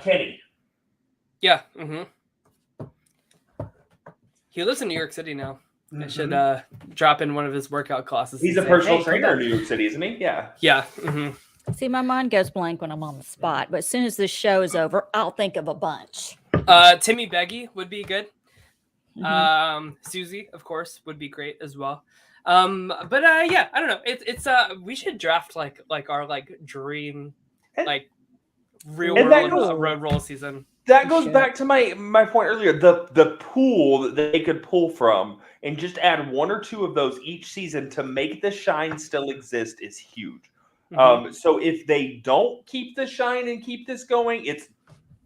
Kenny. Yeah. He lives in New York City now. I should drop in one of his workout classes. He's a personal trainer in New York City, isn't he? Yeah. Yeah. See, my mind goes blank when I'm on the spot, but as soon as this show is over, I'll think of a bunch. Timmy Beggy would be good. Susie, of course, would be great as well. But yeah, I don't know. It's we should draft like our like dream like real world road roll season. That goes back to my point earlier. The pool that they could pull from and just add one or two of those each season to make the shine still exist is huge. So if they don't keep the shine and keep this going,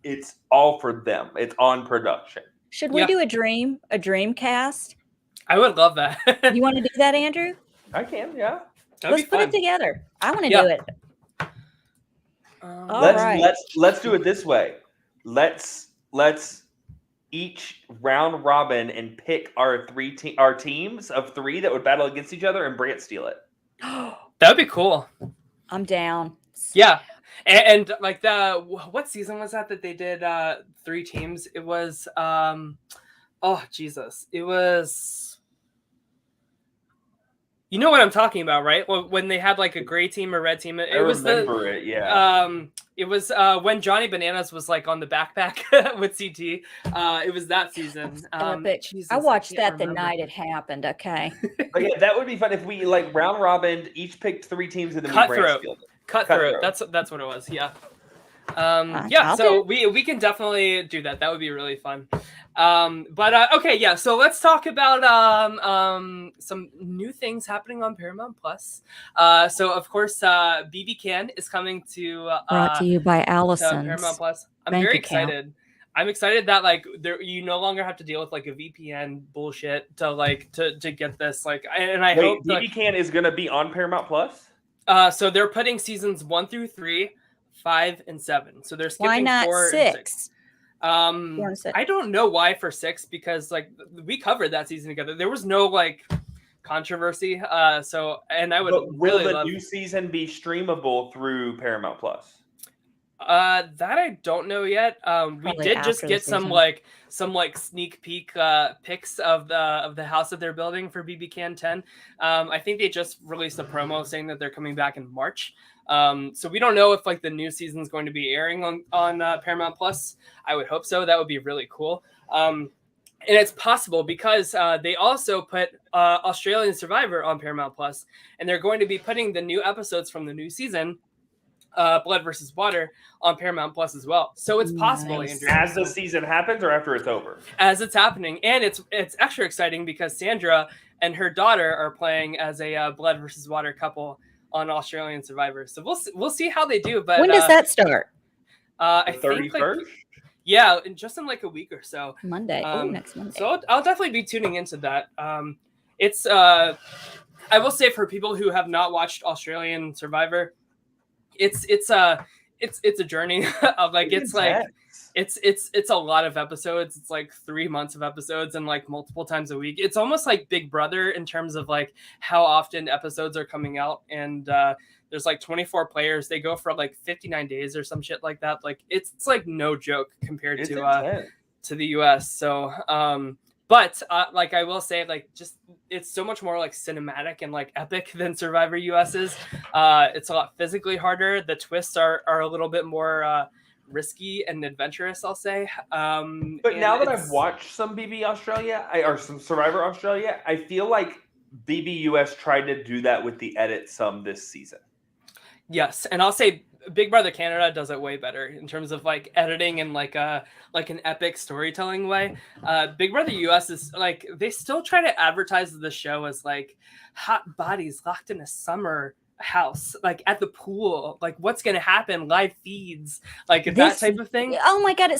it's all for them. It's on production. Should we do a dream cast? I would love that. You want to do that, Andrew? I can, yeah. That'd Let's put it together. I want to do it. Let's do it this way. Let's each round robin and pick our teams of 3 that would battle against each other and Brant steal it. That would be cool. I'm down. Yeah. And like what season was that they did 3 teams? It was oh Jesus. It was you know what I'm talking about, right? When they had like a gray team or red team. It was when Johnny Bananas was like on the backpack with CT. It was that season. Jesus, I watched that the night it happened. Okay. But yeah, that would be fun if we like round robin, each picked 3 teams and then Cutthroat. That's what it was. Yeah. So we can definitely do that. That would be really fun. Okay, yeah. So let's talk about some new things happening on Paramount Plus. So of course, BB Can is coming to brought to you by Allison. Paramount Plus. I'm very excited. I'm excited that like you no longer have to deal with like a VPN bullshit to get this and I hope BB Can is gonna be on Paramount Plus. So they're putting seasons 1 through 3, 5, and 7. So they're skipping why not 4 6? And 6. I don't know why for 6 because like we covered that season together. There was no like controversy. So and I would will the new season be streamable through Paramount Plus? That I don't know yet. We did just get some sneak peek pics of the house that they're building for BB Can 10. I think they just released a promo saying that they're coming back in March. So we don't know if like the new season is going to be airing on Paramount Plus. I would hope so. That would be really cool. And it's possible because they also put Australian Survivor on Paramount Plus, and they're going to be putting the new episodes from the new season, Blood versus Water, on Paramount Plus as well. So it's possible, Andrew. As the season happens or after it's over? As it's happening. And it's extra exciting because Sandra and her daughter are playing as a Blood versus Water couple on Australian Survivor. So we'll see how they do. But when does that start? I think 31st? Yeah, just in like a week or so. Monday. Next Monday. So I'll definitely be tuning into that. It's I will say for people who have not watched Australian Survivor, it's a journey of like it's a lot of episodes. It's like 3 months of episodes and like multiple times a week. It's almost like Big Brother in terms of like how often episodes are coming out. And there's like 24 players. They go for like 59 days or some shit like that. Like it's like no joke compared to the US. So but like I will say, like just it's so much more like cinematic and like epic than Survivor US is. It's a lot physically harder. The twists are a little bit more risky and adventurous, I'll say. But now that I've watched some BB Australia or some Survivor Australia, I feel like BB US tried to do that with the edit some this season. Yes, and I'll say Big Brother Canada does it way better in terms of like editing and like an epic storytelling way. Big Brother US is like they still try to advertise the show as like hot bodies locked in a summer house, like at the pool, like what's gonna happen, live feeds, like that type of thing. Oh my God,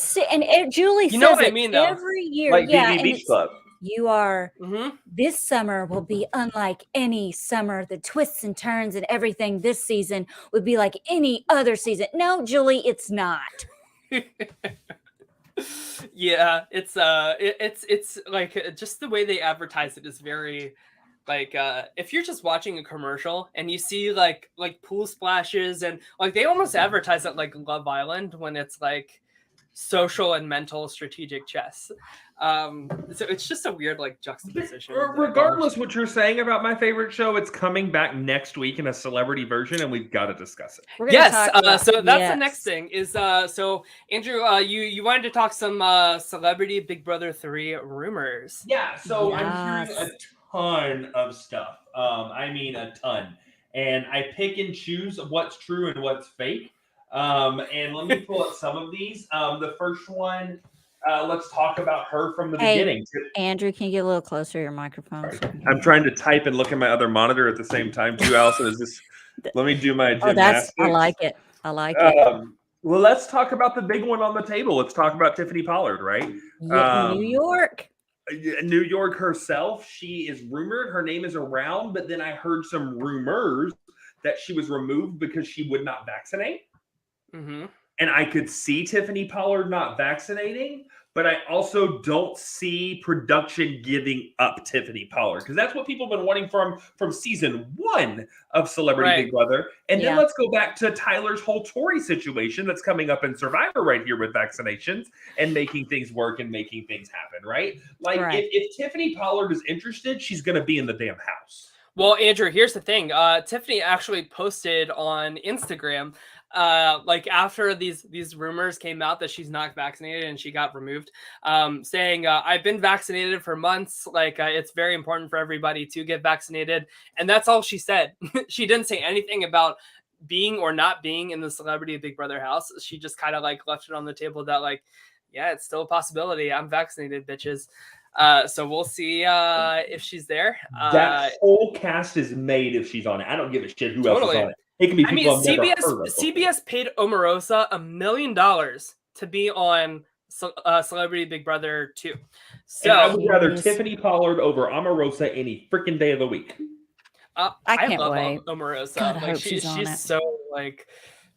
Julie You know says what I it mean, though? every year. Like Yeah, BB and Beach Club. you are Mm-hmm. this summer will be unlike any summer. The twists and turns and everything this season would be like any other season. No, Julie, it's not. Yeah, it's like just the way they advertise it is very like if you're just watching a commercial and you see like pool splashes and like they almost advertise it like Love Island when it's like social and mental strategic chess. So it's just a weird like juxtaposition. Regardless what you're saying about my favorite show, it's coming back next week in a celebrity version, and we've got to discuss it. Yes, so that's the next thing is so Andrew, you wanted to talk some celebrity Big Brother 3 rumors. Yeah, so I'm hearing a ton of stuff. I mean a ton. And I pick and choose what's true and what's fake. And let me pull up some of these. The first one, let's talk about her from the beginning. Andrew, can you get a little closer to your microphone? I'm trying to type and look at my other monitor at the same time too, Allison. Is this? Let me do my gymnastics. I like it. I like it. Well, let's talk about the big one on the table. Let's talk about Tiffany Pollard, right? Yeah, New York. New York herself. She is rumored. Her name is around, but then I heard some rumors that she was removed because she would not vaccinate. Mm-hmm. And I could see Tiffany Pollard not vaccinating, but I also don't see production giving up Tiffany Pollard because that's what people have been wanting from season 1 of Celebrity Big Brother. And then let's go back to Tyler's whole Tory situation that's coming up in Survivor right here with vaccinations and making things work and making things happen, right? Like if Tiffany Pollard is interested, she's going to be in the damn house. Well, Andrew, here's the thing. Tiffany actually posted on Instagram, like after these rumors came out that she's not vaccinated and she got removed, saying, I've been vaccinated for months. Like it's very important for everybody to get vaccinated. And that's all she said. She didn't say anything about being or not being in the Celebrity Big Brother house. She just kind of like left it on the table that like, yeah, it's still a possibility. I'm vaccinated, bitches. So we'll see if she's there. That whole cast is made if she's on it. I don't give a shit who else is on it. It can be people I've never heard of. CBS paid Omarosa $1 million to be on Celebrity Big Brother 2. So and I would rather Tiffany Pollard over Omarosa any freaking day of the week. I can't wait. Omarosa. God, like she's so like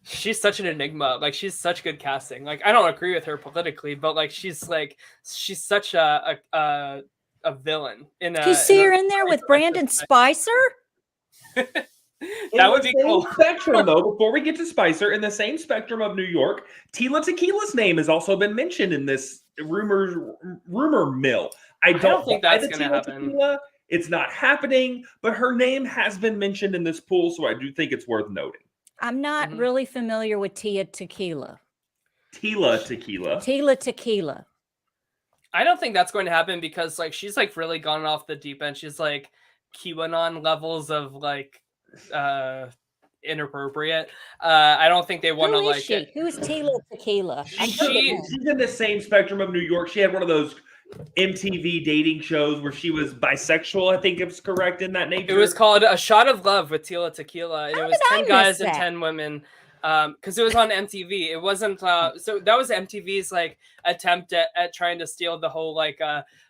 she's such an enigma. Like she's such good casting. Like I don't agree with her politically, but like she's such a villain. Do you see her in there with Brandon Spicer? That would be cool. Spectrum, though, before we get to Spicer, in the same spectrum of New York, Tila Tequila's name has also been mentioned in this rumor mill. I don't think that's going to happen. Tequila. It's not happening, but her name has been mentioned in this pool, so I do think it's worth noting. I'm not really familiar with Tila Tequila. Tila Tequila. Tila Tequila. I don't think that's going to happen because like she's like really gone off the deep end. She's like QAnon levels of like inappropriate. I don't think they want to like it. Who is Tila Tequila? She's in the same spectrum of New York. She had one of those MTV dating shows where she was bisexual, I think it's correct in that nature. It was called A Shot of Love with Tila Tequila, and it was 10 guys and 10 women. Because it was on MTV. It wasn't so that was MTV's like attempt at trying to steal the whole like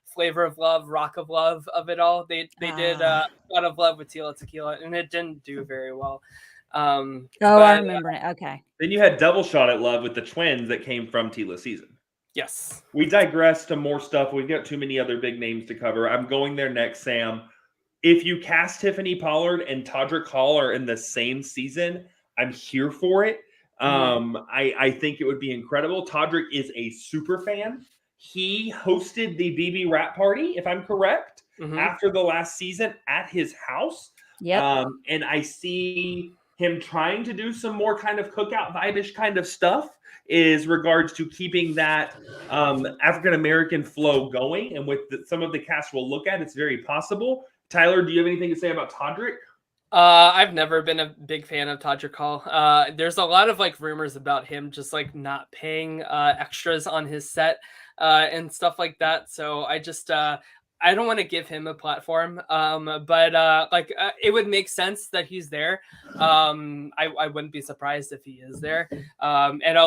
Flavor of Love, Rock of Love of it all. They did Shot of Love with Tila Tequila, and it didn't do very well. I remember it. Okay. Then you had Double Shot at Love with the twins that came from Tila's season. Yes. We digress to more stuff. We've got too many other big names to cover. I'm going there next, Sam. If you cast Tiffany Pollard and Todrick Hall are in the same season, I'm here for it. I think it would be incredible. Todrick is a super fan. He hosted the BB RHAP party, if I'm correct, after the last season at his house. Yep. And I see him trying to do some more kind of cookout vibe-ish kind of stuff is regards to keeping that African-American flow going. And with some of the cast we'll look at, it's very possible. Tyler, do you have anything to say about Todrick? I've never been a big fan of Todrick. There's a lot of like rumors about him just like not paying extras on his set and stuff like that. So I don't want to give him a platform. But it would make sense that he's there. I wouldn't be surprised if he is there. And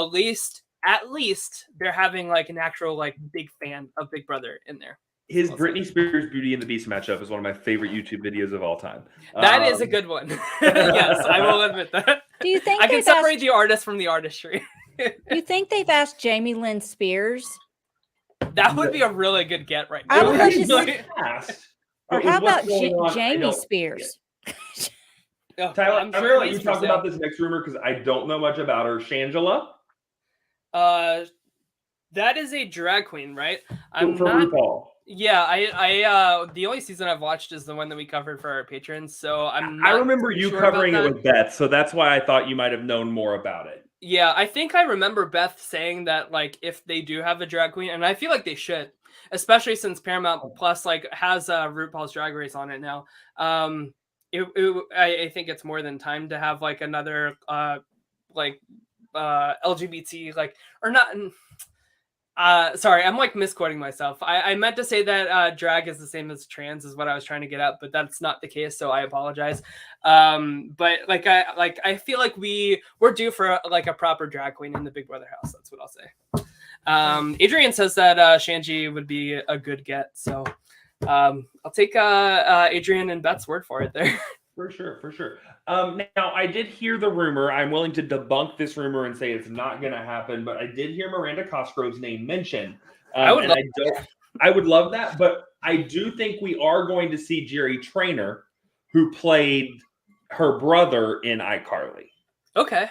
at least they're having like an actual like big fan of Big Brother in there. His Britney Spears Beauty and the Beast matchup is one of my favorite YouTube videos of all time. That is a good one. Yes, I will admit that. Do you think I can separate the artist from the artistry? Do you think they've asked Jamie Lynn Spears? That would be a really good get right I now. would love to see- Or how about Jamie Spears? Oh, Tyler, I'm I'm sure sure let he's you for talk sale. about this next rumor because I don't know much about her. Shangela? That is a drag queen, right? From RuPaul. Yeah, I the only season I've watched is the one that we covered for our patrons. So I remember you covering it with Beth, so that's why I thought you might have known more about it. Yeah, I think I remember Beth saying that like if they do have a drag queen, and I feel like they should, especially since Paramount Plus like has RuPaul's Drag Race on it now. I think it's more than time to have like another LGBT like or not. Sorry, I'm like misquoting myself. I meant to say that drag is the same as trans is what I was trying to get at, but that's not the case, so I apologize. But I feel like we're due for like a proper drag queen in the Big Brother house. That's what I'll say. Adrian says that Shanji would be a good get, so I'll take Adrian and Beth's word for it there. For sure. Now, I did hear the rumor. I'm willing to debunk this rumor and say it's not going to happen, but I did hear Miranda Cosgrove's name mentioned. I would love that, but I do think we are going to see Jerry Trainer, who played her brother in iCarly. Okay.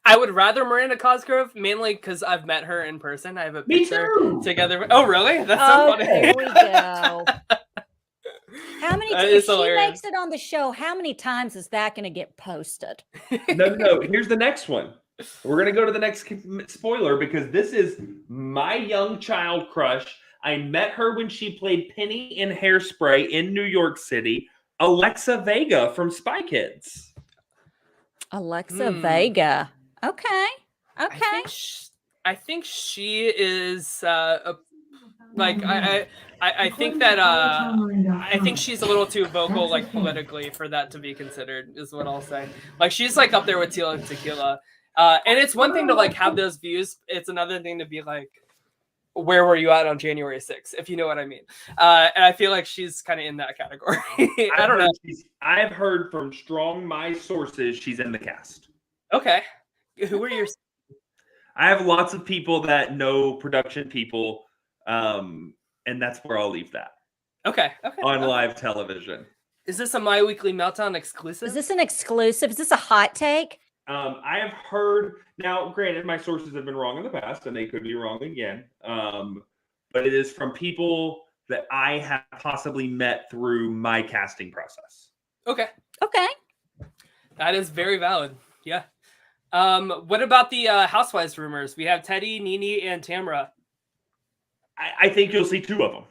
I would rather Miranda Cosgrove, mainly because I've met her in person. I have a picture together. Oh, really? That's so funny. Here we go. How many times if she hilarious. makes it on the show, how many times is that going to get posted? No. Here's the next one. We're going to go to the next spoiler because this is my young child crush. I met her when she played Penny in Hairspray in New York City. Alexa Vega from Spy Kids. Alexa Vega. Okay. I think she is I think that I think she's a little too vocal like politically for that to be considered is what I'll say. Like she's like up there with Tila and Tequila. And it's one thing to like have those views. It's another thing to be like, where were you at on January 6th? If you know what I mean. And I feel like she's kind of in that category. I don't know. I've heard from my sources she's in the cast. Okay. Who are your... I have lots of people that know production people. And that's where I'll leave that. Okay. On live television. Is this a My Weekly Meltdown exclusive? Is this an exclusive? Is this a hot take? I have heard, now granted, my sources have been wrong in the past and they could be wrong again. But it is from people that I have possibly met through my casting process. Okay. That is very valid. Yeah. What about the Housewives rumors? We have Teddy, Nene, and Tamra. I think you'll see two of them.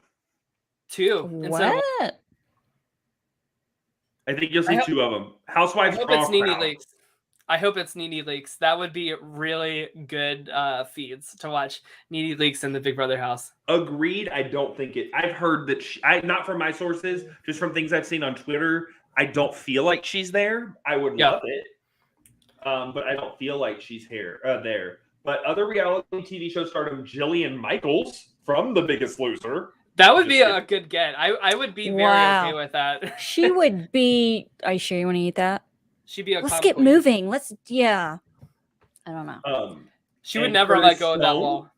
Two? What? I think you'll see two of them. Housewives. I hope it's Nene Leakes. I hope it's Nene Leakes. That would be really good feeds to watch. Nene Leakes in the Big Brother house. Agreed. I don't think it. I've heard that not from my sources, just from things I've seen on Twitter. I don't feel like she's there. I would love it, but I don't feel like she's there. But other reality TV show stardom, Jillian Michaels from The Biggest Loser. That would be a good get. I would be very okay with that. She would be. Are you sure you want to eat that? She'd be a. Let's get moving. I don't know. She would never let go of that wall.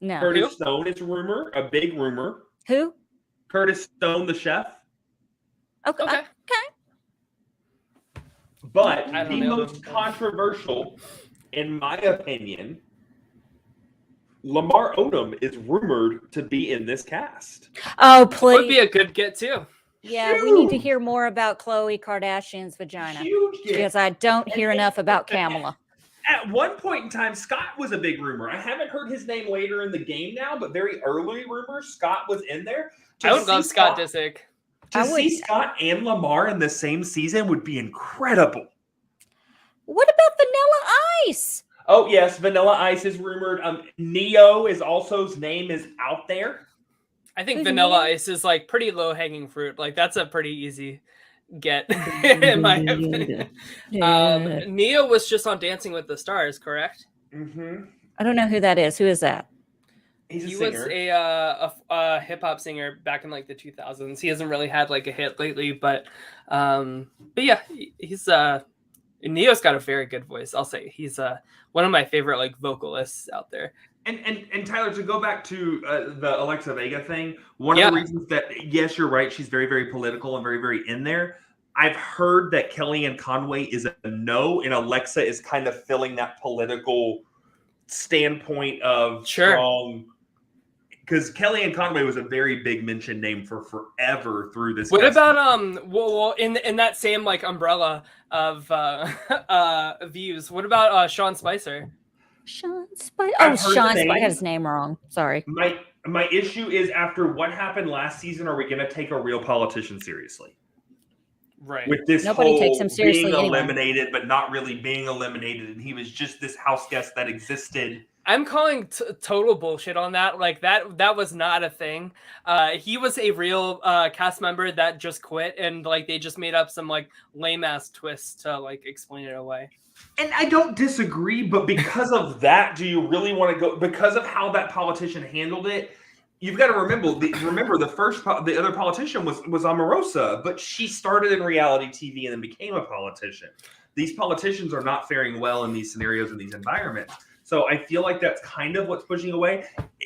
No. Curtis Stone is a big rumor. Who? Curtis Stone, the chef. Okay. But the most controversial, in my opinion, Lamar Odom is rumored to be in this cast. Oh, please. Would be a good get too. Yeah, we need to hear more about Khloe Kardashian's vagina because I don't hear enough about Kamala. At one point in time, Scott was a big rumor. I haven't heard his name later in the game now, but very early rumors, Scott was in there. I would love Scott Disick. To see Scott and Lamar in the same season would be incredible. What about Vanilla Ice? Oh, yes, Vanilla Ice is rumored. Neo is also, his name is out there. I think Vanilla Ice is like pretty low-hanging fruit. Like that's a pretty easy get, in my opinion. Neo was just on Dancing with the Stars, correct? Mm-hmm. I don't know who that is. Who is that? He was a hip hop singer back in like the 2000s. He hasn't really had like a hit lately, but yeah, he's Neo's got a very good voice. I'll say he's one of my favorite like vocalists out there. And Tyler, to go back to the Alexa Vega thing, one of the reasons that, yes, you're right, she's very, very political and very, very in there. I've heard that Kellyanne Conway is a no, and Alexa is kind of filling that political standpoint of strong. Because Kellyanne Conway was a very big mentioned name for forever through this. What about well in that same like umbrella of views? What about Sean Spicer? Sean Spicer. Oh, Sean Spicer. I got his name wrong. Sorry. My issue is, after what happened last season, are we going to take a real politician seriously? Right. With this Nobody whole takes him seriously being anyway. eliminated, but not really being eliminated, and he was just this house guest that existed. I'm calling total bullshit on that. Like that was not a thing. He was a real cast member that just quit, and like they just made up some like lame ass twist to like explain it away. And I don't disagree, but because of that, do you really want to go? Because of how that politician handled it, you've got to remember the other politician was Omarosa, but she started in reality TV and then became a politician. These politicians are not faring well in these scenarios, in these environments. So I feel like that's kind of what's pushing away.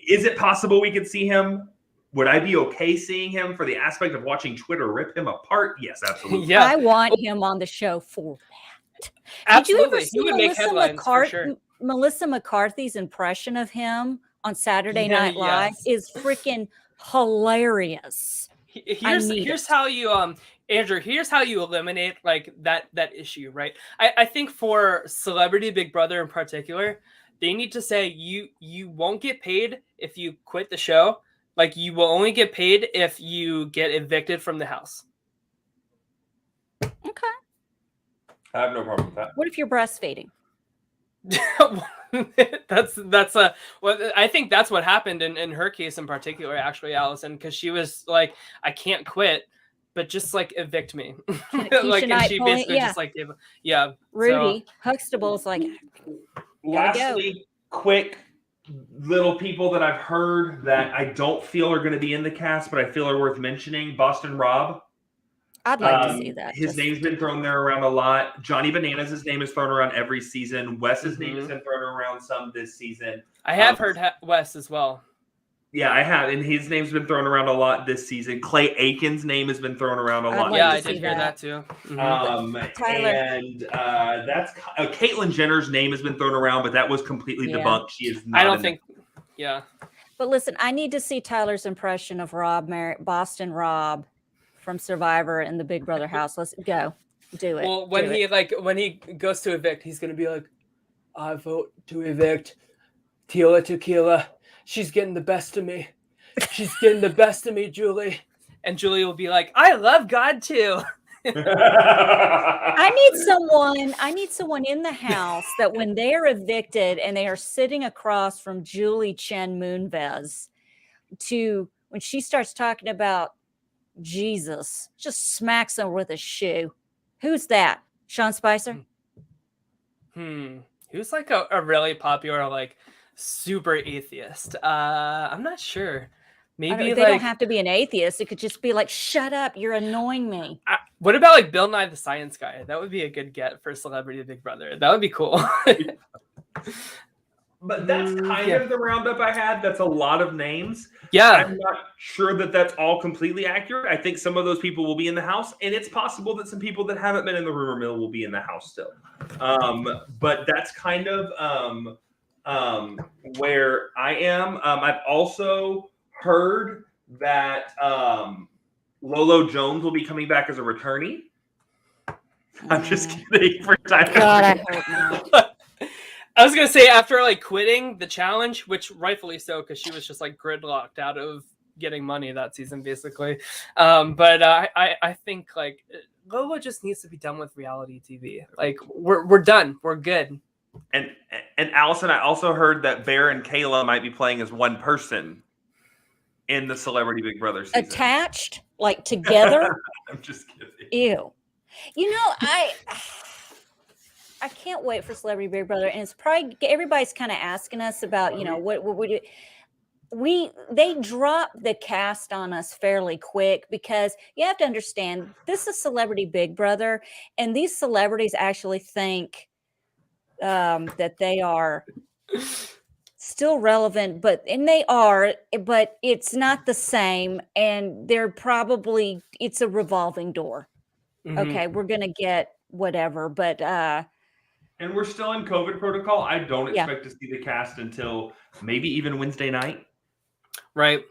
Is it possible we could see him? Would I be okay seeing him for the aspect of watching Twitter rip him apart? Yes, absolutely. Yeah, I want him on the show for that. Absolutely. Did you ever see Melissa McCarthy's impression of him on Saturday Night Live? Is freaking hilarious. Here's how you Andrew, here's how you eliminate like that issue, right? I think for Celebrity Big Brother in particular, they need to say you won't get paid if you quit the show. Like you will only get paid if you get evicted from the house. Okay. I have no problem with that. What if you're breastfeeding? that's well, I think that's what happened in her case in particular, actually, Allison, because she was like, I can't quit, but just like evict me. Like, and she basically just like gave, Rudy Huxtable's like, lastly, quick little people that I've heard that I don't feel are going to be in the cast, but I feel are worth mentioning. Boston Rob. I'd like to see that. His name's been thrown there around a lot. Johnny Bananas' name is thrown around every season. Wes's name has been thrown around some this season. I have heard Wes as well. Yeah, I have, and his name's been thrown around a lot this season. Clay Aiken's name has been thrown around a lot. Yeah, I did hear that too. And that's Caitlyn Jenner's name has been thrown around, but that was completely debunked. She is not. I don't think. Yeah. But listen, I need to see Tyler's impression of Boston Rob from Survivor in the Big Brother house. Let's go. Do it. Well, when he goes to evict, he's gonna be like, I vote to evict Tila Tequila. She's getting the best of me. She's getting the best of me, Julie. And Julie will be like, I love God too. I need someone in the house that when they are evicted and they are sitting across from Julie Chen Moonves, when she starts talking about Jesus, just smacks them with a shoe. Who's that? Sean Spicer? Who's like a really popular, like super atheist? I'm not sure. Maybe they don't have to be an atheist. It could just be like, shut up, you're annoying me. What about like Bill Nye the Science Guy? That would be a good get for Celebrity Big Brother. That would be cool. But that's kind of the roundup I had. That's a lot of names. Yeah. I'm not sure that that's all completely accurate. I think some of those people will be in the house, and it's possible that some people that haven't been in the rumor mill will be in the house still. But that's kind of where I am. I've also heard that Lolo Jones will be coming back as a returnee. I'm just kidding. For time. God, I hope not. I was gonna say, after like quitting the challenge, which rightfully so, because she was just like gridlocked out of getting money that season, basically. But I think like Lola just needs to be done with reality TV. Like we're done. We're good. And Allison, I also heard that Bear and Kayla might be playing as one person in the Celebrity Big Brother season. Attached, like together. I'm just kidding. Ew. You know, I can't wait for Celebrity Big Brother, and it's probably everybody's kind of asking us about, you know, what we do. They drop the cast on us fairly quick because you have to understand this is Celebrity Big Brother, and these celebrities actually think that they are still relevant, but it's not the same, and it's a revolving door. Mm-hmm. Okay, we're gonna get whatever, but and we're still in COVID protocol. I don't expect to see the cast until maybe even Wednesday night. Right.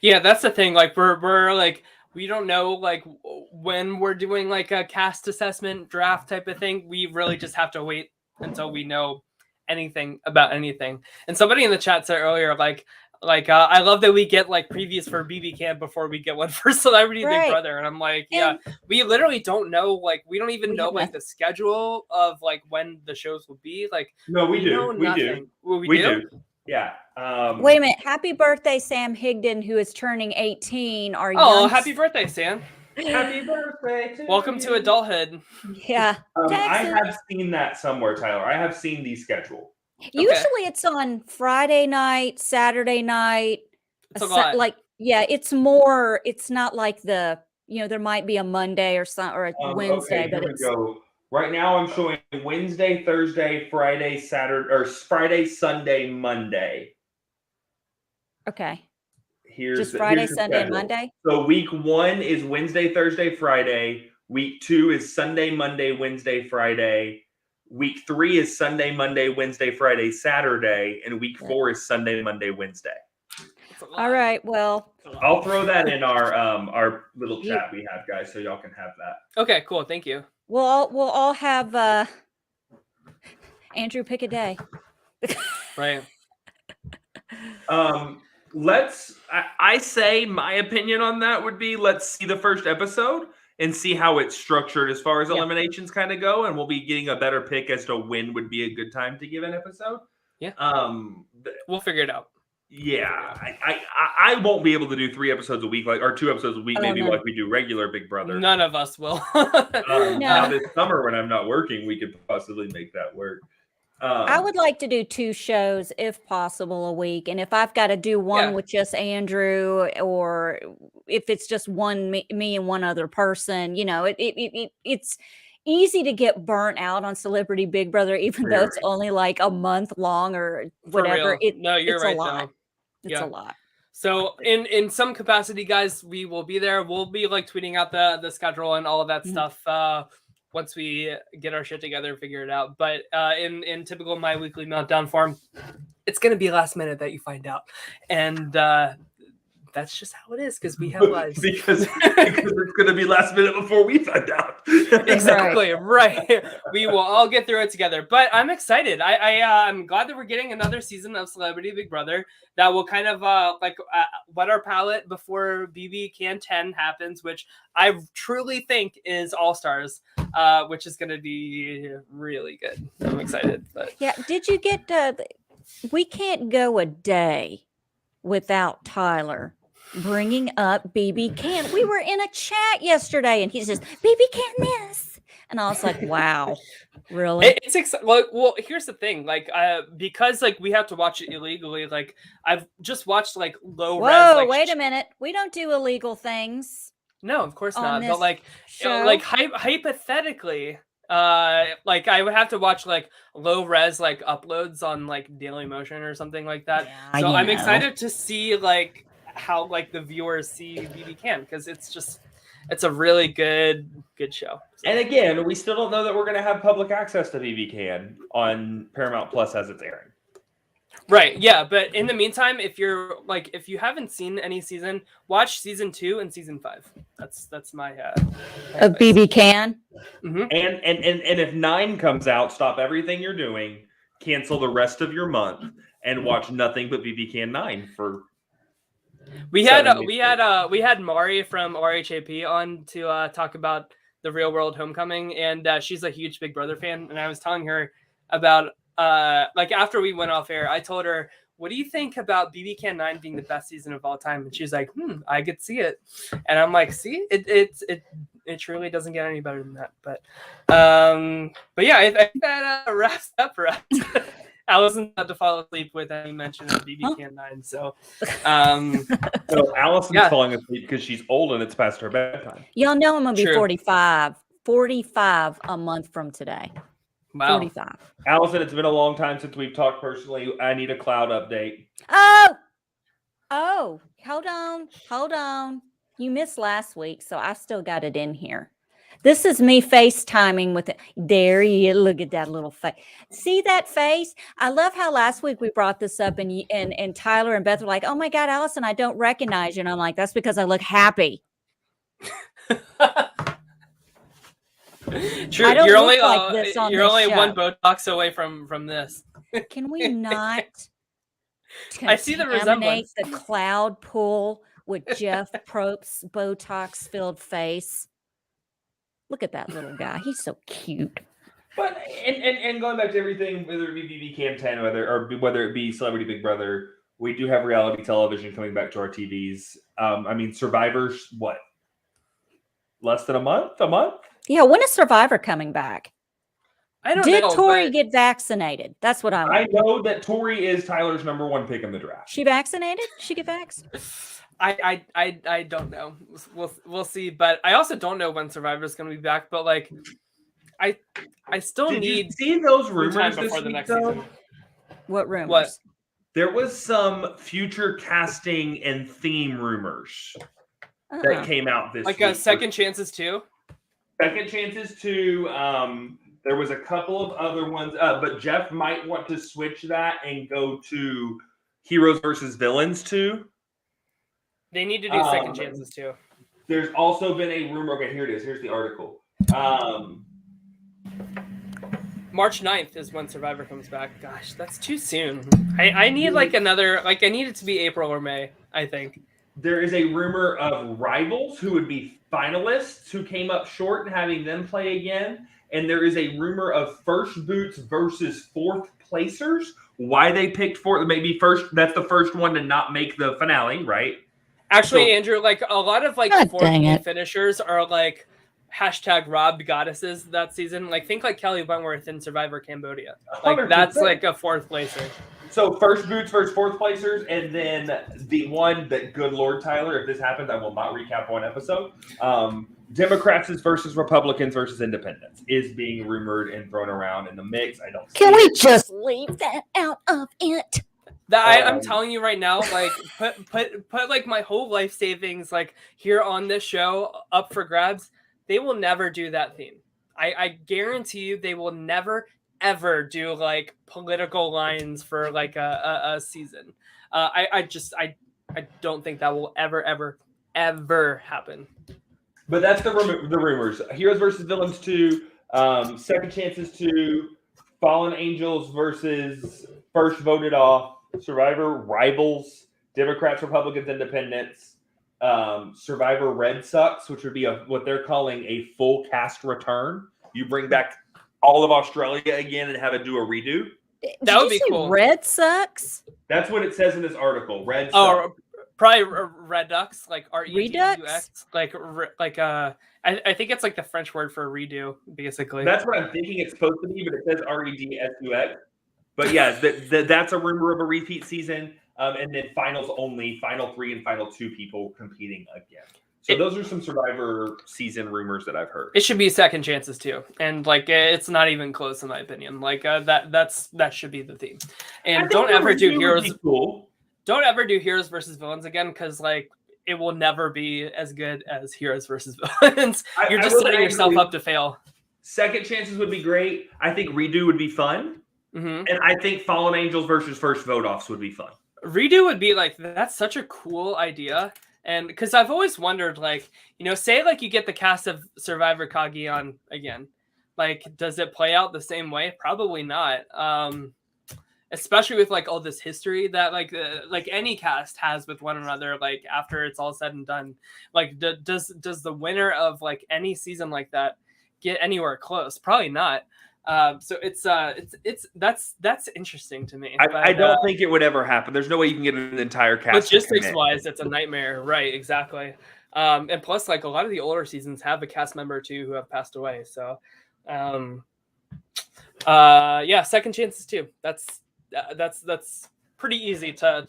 Yeah, that's the thing. Like we're like we don't know like when we're doing like a cast assessment draft type of thing. We really just have to wait until we know anything about anything. And somebody in the chat said earlier, like I love that we get like previews for BB Camp before we get one for Celebrity Big Brother. And I'm like, yeah, we literally don't know. Like we don't even know like the schedule of like when the shows will be. Like no, we do. We do. Well, we do. Yeah. Wait a minute. Happy birthday, Sam Higdon, who is turning 18. Happy birthday, Sam. Happy birthday to Welcome you. to adulthood. Yeah. I have seen that somewhere, Tyler. I have seen the schedule. Usually it's on Friday night, Saturday night. It's a lot. Like, yeah, it's more, it's not like there might be a Monday or a Wednesday, but it's go. Right now I'm showing Wednesday, Thursday, Friday, Saturday, or Friday, Sunday, Monday. Okay. Here's Friday, the Sunday, schedule. Monday? So week 1 is Wednesday, Thursday, Friday. Week 2 is Sunday, Monday, Wednesday, Friday. Week 3 is Sunday, Monday, Wednesday, Friday, Saturday. And week 4 is Sunday, Monday, Wednesday. All right. Well, I'll throw that in our little chat we have, guys, so y'all can have that. Okay, cool. Thank you. We'll all have Andrew pick a day. Right. I say my opinion on that would be let's see the first episode and see how it's structured as far as eliminations kind of go, and we'll be getting a better pick as to when would be a good time to give an episode. Yeah. We'll figure it out. Yeah, I won't be able to do 3 episodes a week, or 2 episodes a week, maybe like we do regular Big Brother. None of us will. Now this summer when I'm not working, we could possibly make that work. I would like to do 2 shows if possible a week, and if I've got to do one with just Andrew, or if it's just me and one other person, it's easy to get burnt out on Celebrity Big Brother, even though it's only like a month long or whatever. You're right. A lot. It's a lot. So in some capacity, guys, we will be there. We'll be like tweeting out the schedule and all of that stuff once we get our shit together and figure it out. But in typical My Weekly Meltdown form, it's going to be last minute that you find out. And that's just how it is because we have lives. because it's going to be last minute before we find out. Exactly, right. We will all get through it together. But I'm excited. I'm glad that we're getting another season of Celebrity Big Brother that will kind of whet our palate before BB Can 10 happens, which I truly think is All Stars, which is going to be really good. I'm excited. But yeah, did you get? We can't go a day without Tyler bringing up BB Can. We were in a chat yesterday, and he says BB Can this, and I was like, "Wow, really?" Well, here's the thing, because we have to watch it illegally. Like I've just watched low res. Whoa, wait a minute, we don't do illegal things. No, of course not. But hypothetically, I would have to watch low res uploads on Dailymotion or something like that. Yeah, so I'm excited to see how the viewers see BB Can, because it's a really good show. So. And again, we still don't know that we're going to have public access to BB Can on Paramount Plus as it's airing. Right. Yeah. But in the meantime, if you haven't seen any season, watch season 2 and season 5. That's my of BB Can. Mm-hmm. And if 9 comes out, stop everything you're doing, cancel the rest of your month, and watch nothing but BB Can 9 for We had Mari from RHAP on to talk about the Real World Homecoming, and she's a huge Big Brother fan. And I was telling her about like after we went off air, I told her, "What do you think about BB Can 9 being the best season of all time?" And she's like, I could see it. And I'm like, see, it truly doesn't get any better than that. But yeah, I think that wraps up for us. Allison's about to fall asleep with any mention of BB Can 9. So Allison's falling asleep because she's old and it's past her bedtime. Y'all know I'm going to be True. 45 a month from today. Wow. 45. Allison, it's been a long time since we've talked personally. I need a cloud update. Oh, hold on. You missed last week, so I still got it in here. This is me FaceTiming with it. There you look at that little face. See that face? I love how last week we brought this up and Tyler and Beth were like, "Oh my God, Allison, I don't recognize you." And I'm like, "That's because I look happy." True. You're only one Botox away from this. Can we not I see the resemblance. The cloud pool with Jeff Probst's Botox-filled face? Look at that little guy. He's so cute. But and going back to everything, whether it be BB Cam 10, whether it be Celebrity Big Brother, we do have reality television coming back to our TVs. I mean, Survivor's what? Less than a month? Yeah, when is Survivor coming back? I don't know. Did Tori but... get vaccinated? That's what I want. I know that Tori is Tyler's #1 pick in the draft. She vaccinated? She get vaccinated? I don't know. We'll see. But I also don't know when Survivor is going to be back. But like, I still Did need you see those rumors before this the week, next though? season. What rumors? What? There was some future casting and theme rumors that came out this week. Like second chances too. Second chances too. There was a couple of other ones, but Jeff might want to switch that and go to Heroes versus Villains too. They need to do second chances too. There's also been a rumor. Okay, here it is. Here's the article. March 9th is when Survivor comes back. Gosh, that's too soon. I need I need it to be April or May, I think. There is a rumor of rivals who would be finalists who came up short and having them play again. And there is a rumor of first boots versus fourth placers. Why they picked fourth, maybe first. That's the first one to not make the finale, right? Actually, Andrew, like a lot of like fourth finishers are like #Robbed goddesses that season. Like think like Kelly Wentworth in Survivor Cambodia. Like 100%. That's like a fourth placer. So first boots versus fourth placers, and then the one that, good Lord, Tyler, if this happens, I will not recap one episode. Democrats versus Republicans versus Independents is being rumored and thrown around in the mix. I don't. Can we just leave that out of it? I'm telling you right now, like put like my whole life savings like here on this show up for grabs. They will never do that theme. I guarantee you, they will never ever do like political lines for like a season. I don't think that will ever happen. But that's the rumors. Heroes versus Villains 2, Second Chances 2, Fallen Angels versus First Voted Off, Survivor Rivals, Democrats, Republicans, Independents, Survivor Red Sucks, which would be what they're calling a full cast return. You bring back all of Australia again and have it do a redo. That would be cool. Red Sucks? That's what it says in this article. Red Sucks. Oh, probably Redux, like Redux? Like I think it's like the French word for redo, basically. That's what I'm thinking it's supposed to be, but it says REDSUX. But yeah, that's a rumor of a repeat season. And then finals only, final 3 and final 2 people competing again. So those are some Survivor season rumors that I've heard. It should be second chances too, and like it's not even close in my opinion. Like that should be the theme. And don't ever do heroes. Cool. Don't ever do heroes versus villains again, because like it will never be as good as heroes versus villains. You're just setting yourself up to fail. Second chances would be great. I think redo would be fun, and I think Fallen Angels versus first vote offs would be fun. Redo would be like, that's such a cool idea. And because I've always wondered, like, say like you get the cast of Survivor Kagi on again, like, does it play out the same way? Probably not. especially with like all this history that like any cast has with one another, like after it's all said and done, like does the winner of like any season like that get anywhere close? Probably not. So that's interesting to me. I don't think it would ever happen. There's no way you can get an entire cast. Logistics wise, it's a nightmare, right? Exactly. And plus, like a lot of the older seasons have a cast member or two who have passed away. So, yeah, second chances too. That's pretty easy to.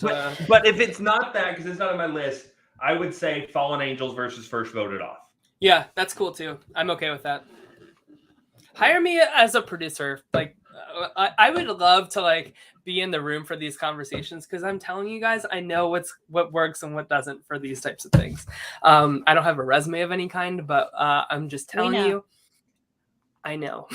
But if it's not that, because it's not on my list, I would say Fallen Angels versus First Voted Off. Yeah, that's cool too. I'm okay with that. Hire me as a producer. Like, I would love to like be in the room for these conversations, because I'm telling you guys, I know what works and what doesn't for these types of things. I don't have a resume of any kind, but I'm just telling you. I know.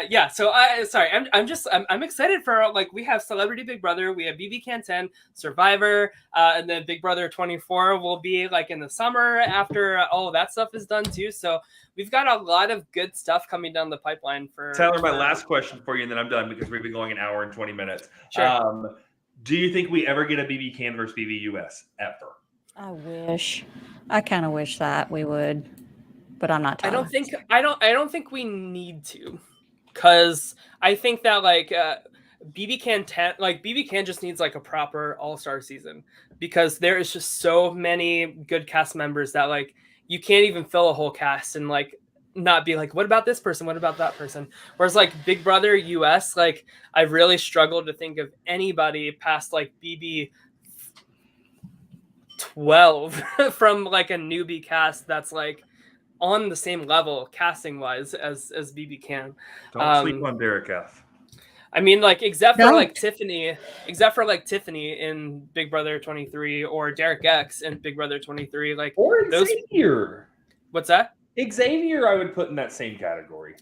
Yeah, so I'm excited for, like, we have Celebrity Big Brother, we have BB Can 10, Survivor, and then Big Brother 24 will be like in the summer after all of that stuff is done too. So we've got a lot of good stuff coming down the pipeline for Tyler. My last question for you, and then I'm done, because we've been going an hour and 20 minutes. Sure. Do you think we ever get a BB Can versus BB US ever? I kind of wish that we would. But I'm not. I don't think we need to, because I think that like BB Can 10, like BB Can just needs like a proper all-star season, because there is just so many good cast members that like you can't even fill a whole cast and like not be like, what about this person? What about that person? Whereas like Big Brother US, like I really struggled to think of anybody past like BB 12 from like a newbie cast that's like on the same level casting wise as BB Can. Don't sleep on Derek F. I mean, like except for like Tiffany in Big Brother 23, or Derek X in Big Brother 23, like, or Xavier. What's that? Xavier, I would put in that same category.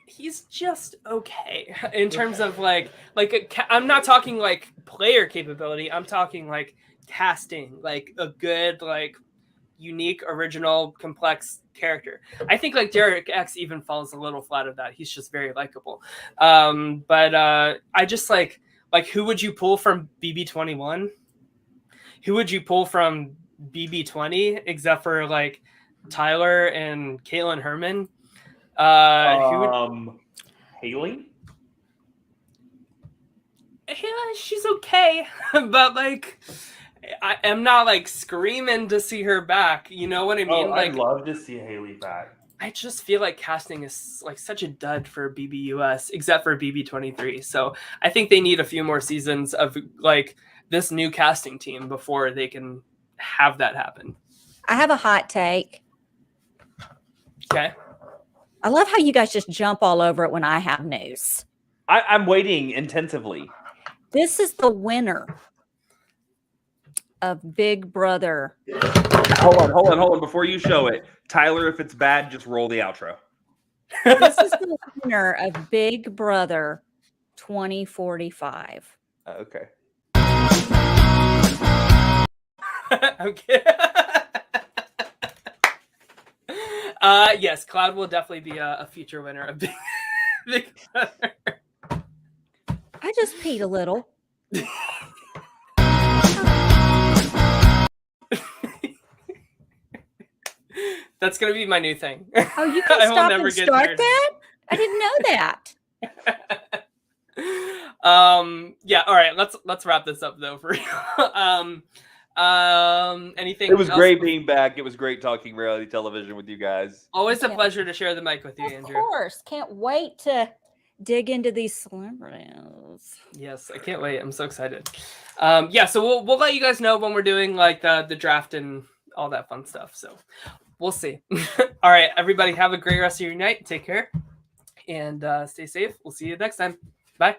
He's just okay in terms of like I'm not talking like player capability. I'm talking like casting, like a good, like unique, original, complex character. I think like Derek X even falls a little flat of that. He's just very likable. But I just like who would you pull from BB21? Who would you pull from BB20 except for like Tyler and Caitlin Herman? Haley? Yeah, she's okay, but like I am not like screaming to see her back. You know what I mean? Like, I'd love to see Haley back. I just feel like casting is like such a dud for BBUS, except for BB23. So I think they need a few more seasons of like this new casting team before they can have that happen. I have a hot take. Okay. I love how you guys just jump all over it when I have news. I'm waiting intensively. This is the winner of Big Brother. Hold on. Before you show it, Tyler, if it's bad, just roll the outro. This is the winner of Big Brother 2045. Okay. Okay. Yes, Cloud will definitely be a future winner of Big Brother. I just peed a little. That's gonna be my new thing. Oh, you can I will stop never and get start tired. that? I didn't know that. Yeah, all right, let's wrap this up though for real. Anything It was else? great being back. It was great talking reality television with you guys. Always a pleasure to share the mic with you, Andrew. Of course. Can't wait to dig into these celebrities. Yes, I can't wait. I'm so excited. Yeah, so we'll let you guys know when we're doing like the draft and all that fun stuff. So we'll see. All right, everybody, have a great rest of your night. Take care and stay safe. We'll see you next time. Bye.